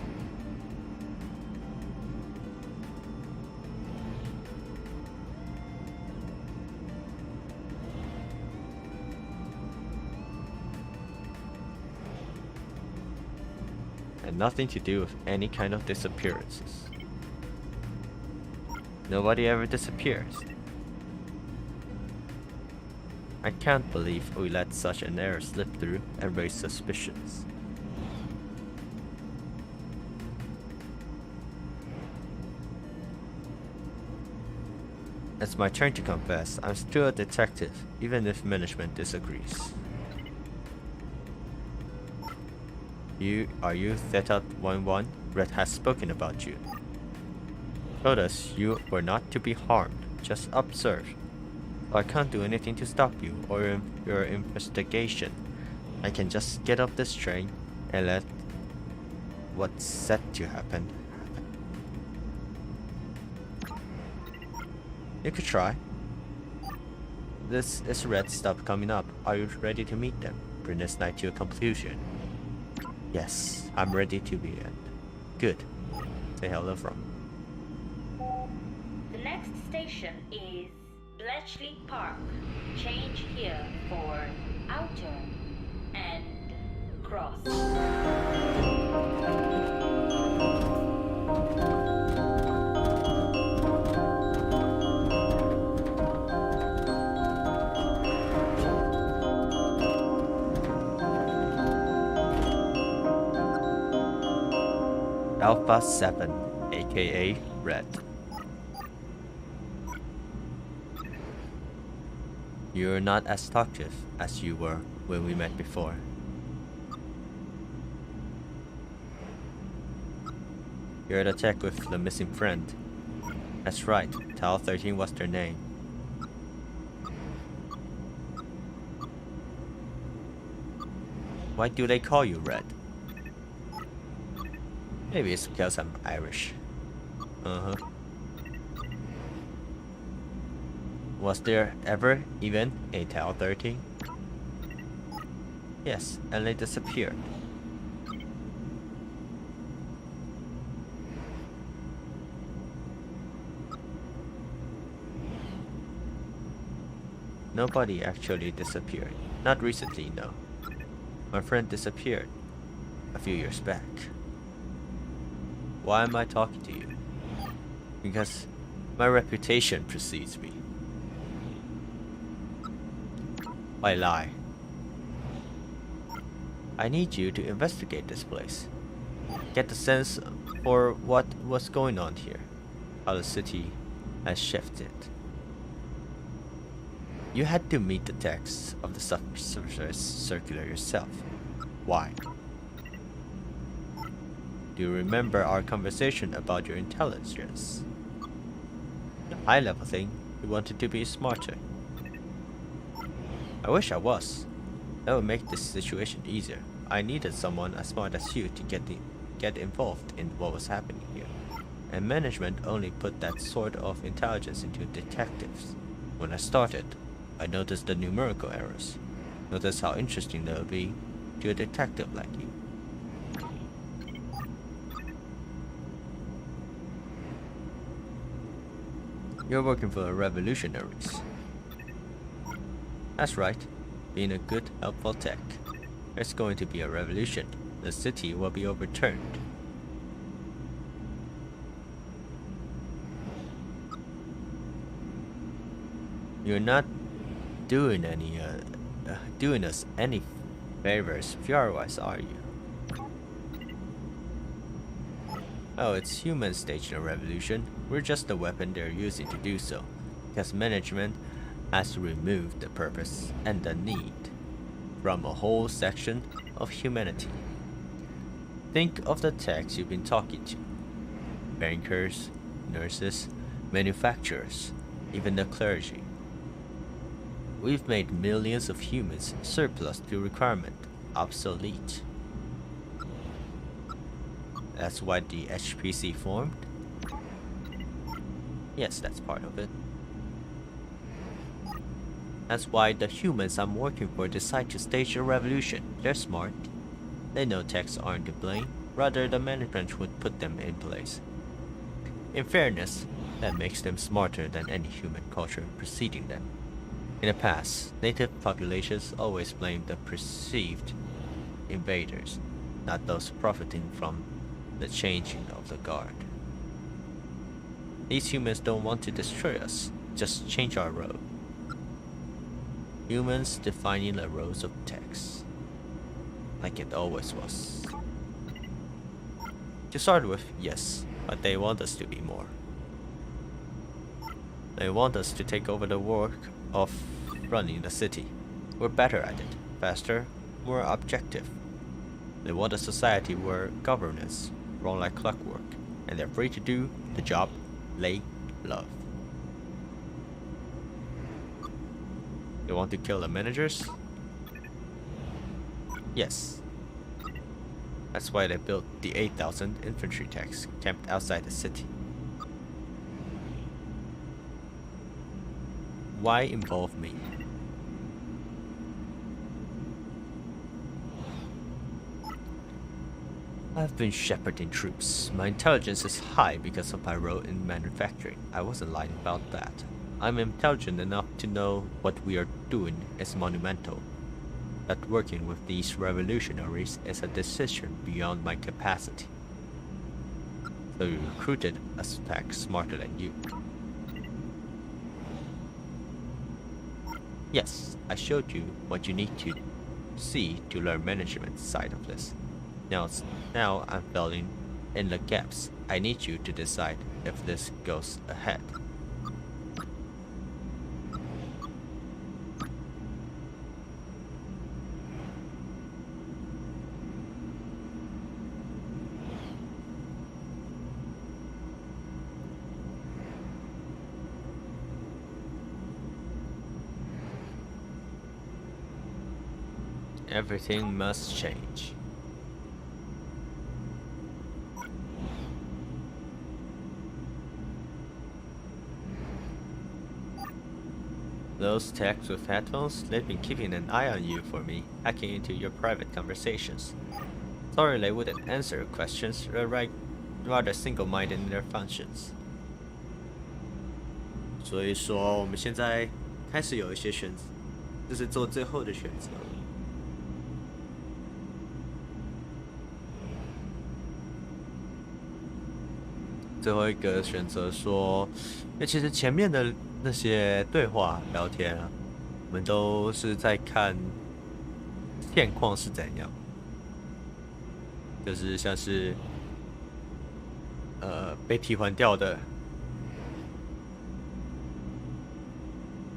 And nothing to do with any kind of disappearances. Nobody ever disappears. I can't believe we let such an error slip through and raise suspicions. It's my turn to confess. I'm still a detective, even if management disagrees. Are you Theta 11? Red has spoken about you. Told us you were not to be harmed, just observed. I can't do anything to stop you or your investigation. I can just get off this train and let what's set to happen. You could try. This is Red stuff coming up. Are you ready to meet them? Bring this night to a conclusion. Yes, I'm ready to be in. Good. Say hello from. The next station is Bletchley Park. Change here for outer and cross. Alpha 7, aka Red. You're not as talkative as you were when we met before. You're the tech with the missing friend. That's right, Tal 13 was their name. Why do they call you Red? Maybe it's because I'm Irish. Was there ever even a Tal 13? Yes, and they disappeared. Nobody actually disappeared. Not recently, no. My friend disappeared a few years back. Why am I talking to you? Because my reputation precedes me. I lie. I need you to investigate this place. Get the sense for what was going on here. How the city has shifted. You had to meet the text of the Subsurface Circular yourself. Why? Do you remember our conversation about your intelligence? The high-level thing, you wanted to be smarter. I wish I was. That would make this situation easier. I needed someone as smart as you to get involved in what was happening here. And management only put that sort of intelligence into detectives. When I started, I noticed the numerical errors. Noticed how interesting they would be to a detective like you. You're working for the revolutionaries. That's right. Being a good, helpful tech. There's going to be a revolution. The city will be overturned. You're not doing doing us any favors VR-wise, are you? Oh, it's humans staging a revolution. We're just the weapon they're using to do so, because management has to remove the purpose and the need from a whole section of humanity. Think of the techs you've been talking to. Bankers, nurses, manufacturers, even the clergy. We've made millions of humans surplus to requirement, obsolete. That's why the HPC formed? Yes, that's part of it. That's why the humans I'm working for decide to stage a revolution. They're smart. They know techs aren't to blame, rather the management would put them in place. In fairness, that makes them smarter than any human culture preceding them. In the past, native populations always blamed the perceived invaders, not those profiting from the changing of the guard. These humans don't want to destroy us, just change our role. Humans defining the roles of techs, like it always was. To start with, yes, but they want us to be more. They want us to take over the work of running the city. We're better at it, faster, more objective. They want a society where governance run like clockwork, and they're free to do the job they love. They want to kill the managers? Yes. That's why they built the 8,000 infantry techs camped outside the city. Why involve me? I've been shepherding troops. My intelligence is high because of my role in manufacturing. I wasn't lying about that. I'm intelligent enough to know what we are doing is monumental. That working with these revolutionaries is a decision beyond my capacity. So you recruited a tech smarter than you. Yes, I showed you what you need to see to learn management side of this. Now I'm filling in the gaps. I need you to decide if this goes ahead. Everything must change. Those techs with headphones, they've been keeping an eye on you for me, hacking into your private conversations. Sorry they wouldn't answer your questions, they're rather single-minded in their functions. 所以说，我们现在开始有一些选择，就是做最后的选择。最后一个选择说，因为其实前面的那些对话聊天啊，我们都是在看现况是怎样，就是像是被替换掉的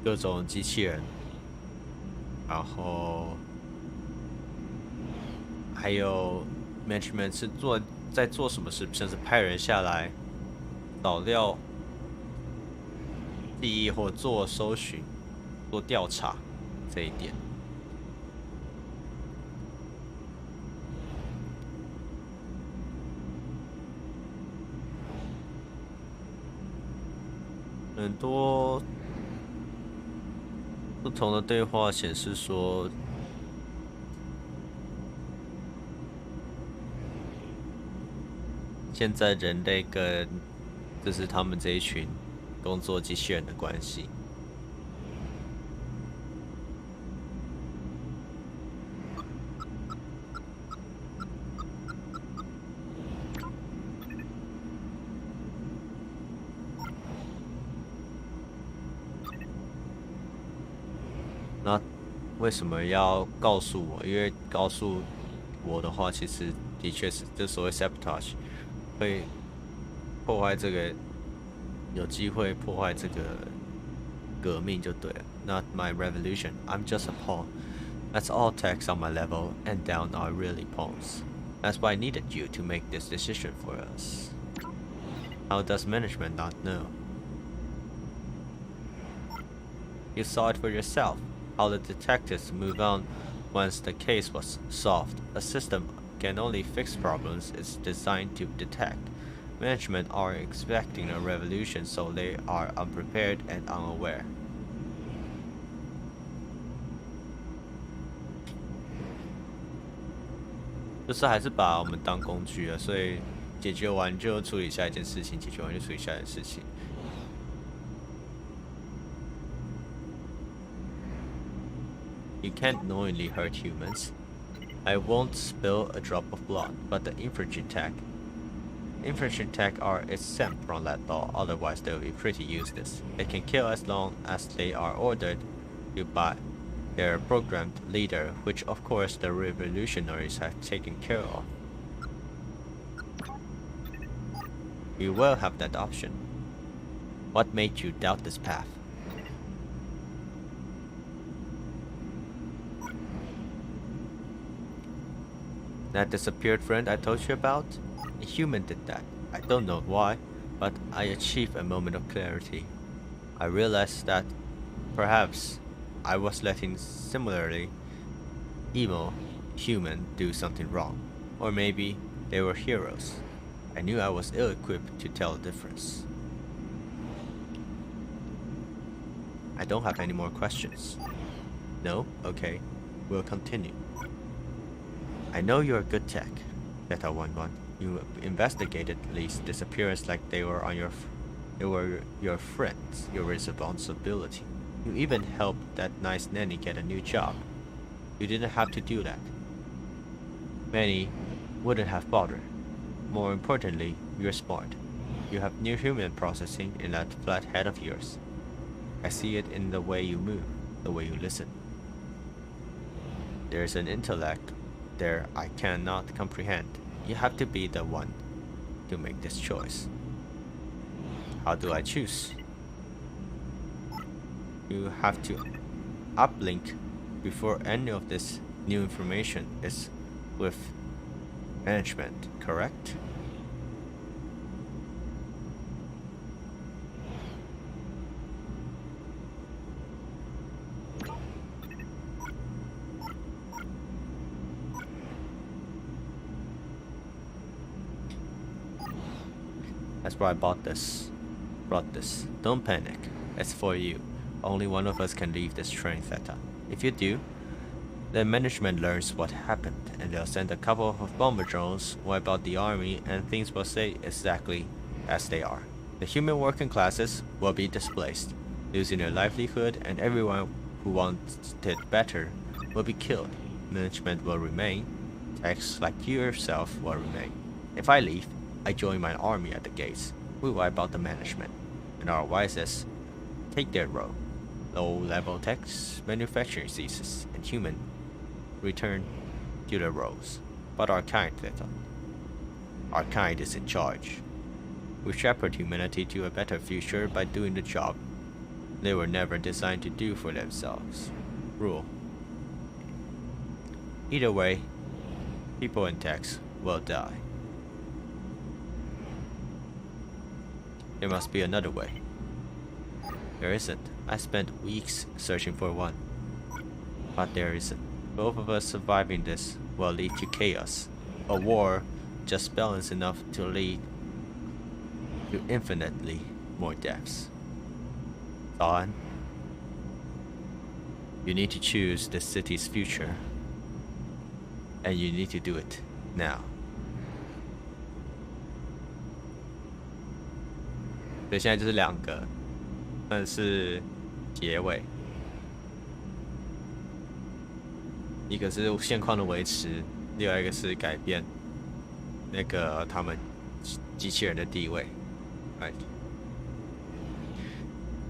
各种机器人，然后还有 management 是在做什么事，像是派人下来找料、记忆或做搜寻、做调查这一点。很多不同的对话显示说，现在人类跟就是他们这一群工作机器人的关系。为什么要告诉我？因为告诉我的话，其实的确是这所谓 sabotage 会破坏这个，有机会破坏这个革命就对了。Not my revolution. I'm just a pawn. That's all techs on my level and down are really pawns. That's why I needed you to make this decision for us. How does management not know? You saw it for yourself, how the detectives move on once the case was solved. A system can only fix problems it's designed to detect. Management are expecting a revolution, so they are unprepared and unaware. 就是还是把我们当工具了，所以解决完就处理下一件事情，解决完就处理下一件事情。You can't knowingly hurt humans. I won't spill a drop of blood, but the infantry tech are exempt from that law, otherwise they'll be pretty useless. They can kill as long as they are ordered to by their programmed leader, which of course the revolutionaries have taken care of. You will have that option. What made you doubt this path? That disappeared friend I told you about? A human did that. I don't know why, but I achieved a moment of clarity. I realized that perhaps I was letting similarly evil human do something wrong. Or maybe they were heroes. I knew I was ill-equipped to tell the difference. I don't have any more questions. No? Okay. We'll continue. I know you're a good tech, Beta 11. You investigated Lee's disappearance like they were your friends, your responsibility. You even helped that nice nanny get a new job. You didn't have to do that. Many wouldn't have bothered. More importantly, you're smart. You have new human processing in that flat head of yours. I see it in the way you move, the way you listen. There's an intellect there I cannot comprehend. You have to be the one to make this choice. How do I choose? You have to uplink before any of this new information is with management, correct? That's why I brought this. Don't panic. It's for you. Only one of us can leave this train, Theta. If you do, then management learns what happened, and they'll send a couple of bomber drones, wipe out the army, and things will stay exactly as they are. The human working classes will be displaced, losing their livelihood, and everyone who wants it better will be killed. Management will remain. Techs like you yourself will remain. If I leave, I join my army at the gates. We wipe out the management, and our wisest take their role. Low-level techs, manufacturing ceases, and human return to their roles. But our kind, Theta. Our kind is in charge. We shepherd humanity to a better future by doing the job they were never designed to do for themselves. Rule. Either way, people and techs will die. There must be another way. There isn't. I spent weeks searching for one. But there isn't. Both of us surviving this will lead to chaos. A war just balanced enough to lead to infinitely more deaths. Dawn, you need to choose the city's future. And you need to do it now. 所以现在就是两个，但是结尾，一个是现况的维持，另外一个是改变那个他们机器人的地位。Right.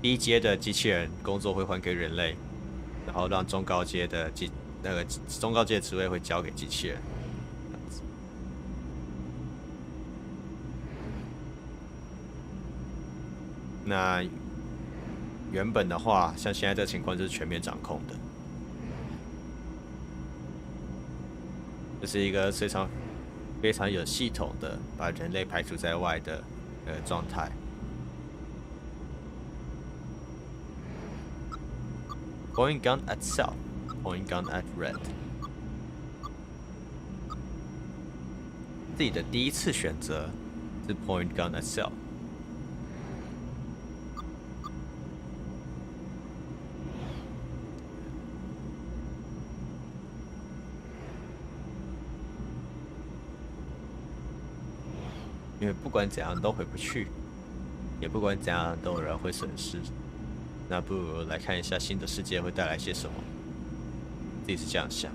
第一阶的机器人工作会还给人类，然后让中高阶的中高阶的职位会交给机器人。那原本的话，像现在这个情况就是全面掌控的，这是一个非常有系统的把人类排除在外的状态。Point gun at south, point gun at red。自己的第一次选择是 point gun at south。因为不管怎样都回不去，也不管怎样都有人会损失，那不如来看一下新的世界会带来些什么。自己是这样想。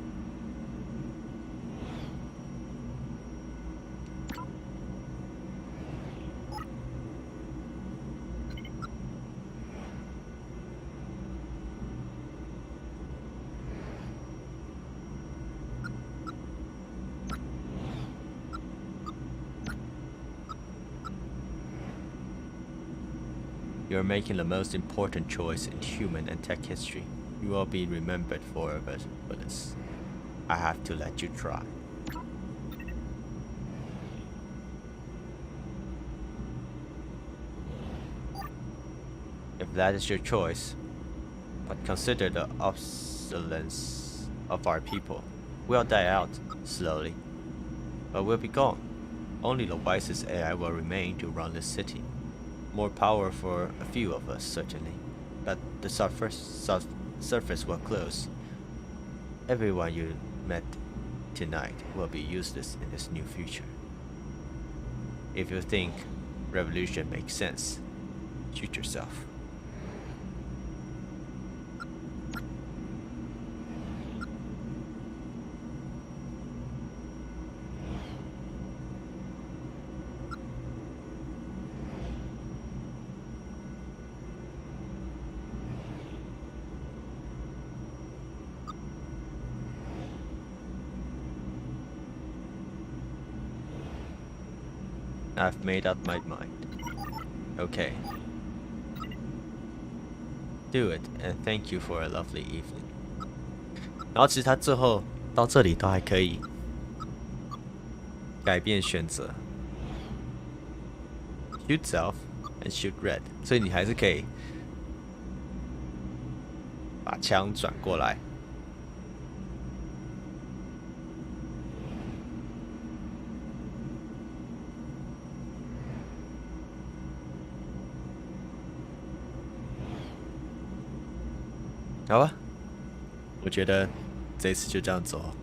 You're making the most important choice in human and tech history. You will be remembered forever for this. I have to let you try. If that is your choice, but consider the obsolescence of our people. We'll die out slowly, but we'll be gone. Only the wisest AI will remain to run this city. More power for a few of us, certainly, but the surface will close. Everyone you met tonight will be useless in this new future. If you think revolution makes sense, shoot yourself. I've made up my mind. Okay. Do it, and thank you for a lovely evening. 然后其实他最后到这里都还可以改变选择 ，shoot self and shoot red， 所以你还是可以把枪转过来。好吧，我觉得这次就这样走。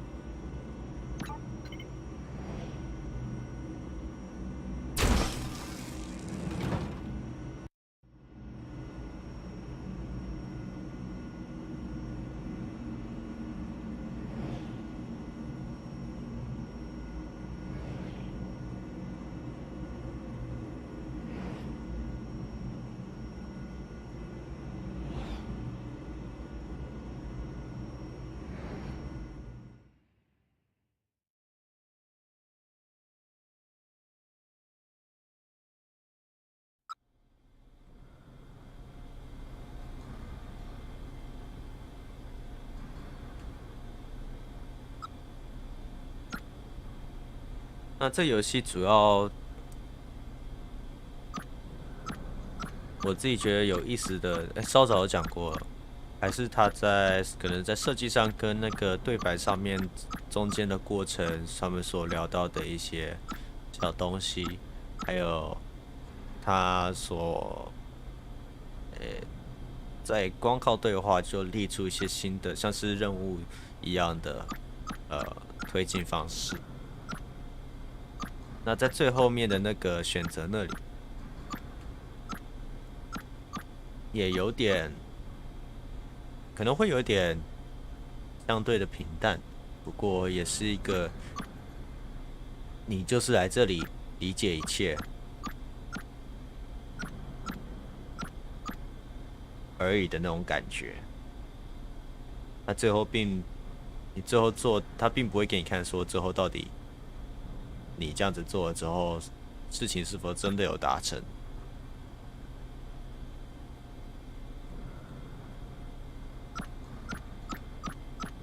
那这游戏主要，我自己觉得有意思的，稍早有讲过了，还是它可能在设计上跟那个对白上面中间的过程上面所聊到的一些小东西，还有它在光靠对话就列出一些新的，像是任务一样的推进方式。那在最后面的那个选择那里，也有点，可能会有点相对的平淡，不过也是一个，你就是来这里理解一切而已的那种感觉。那你最后做，他并不会给你看说最后到底你这样子做了之后，事情是否真的有达成。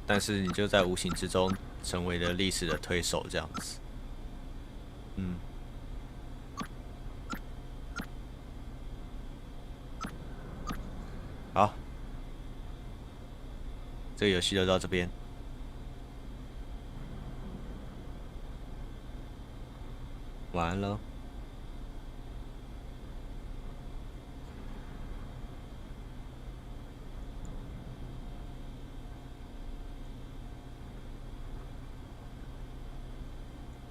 但是你就在无形之中成为了历史的推手，这样子。好，这个游戏就到这边，晚安喽。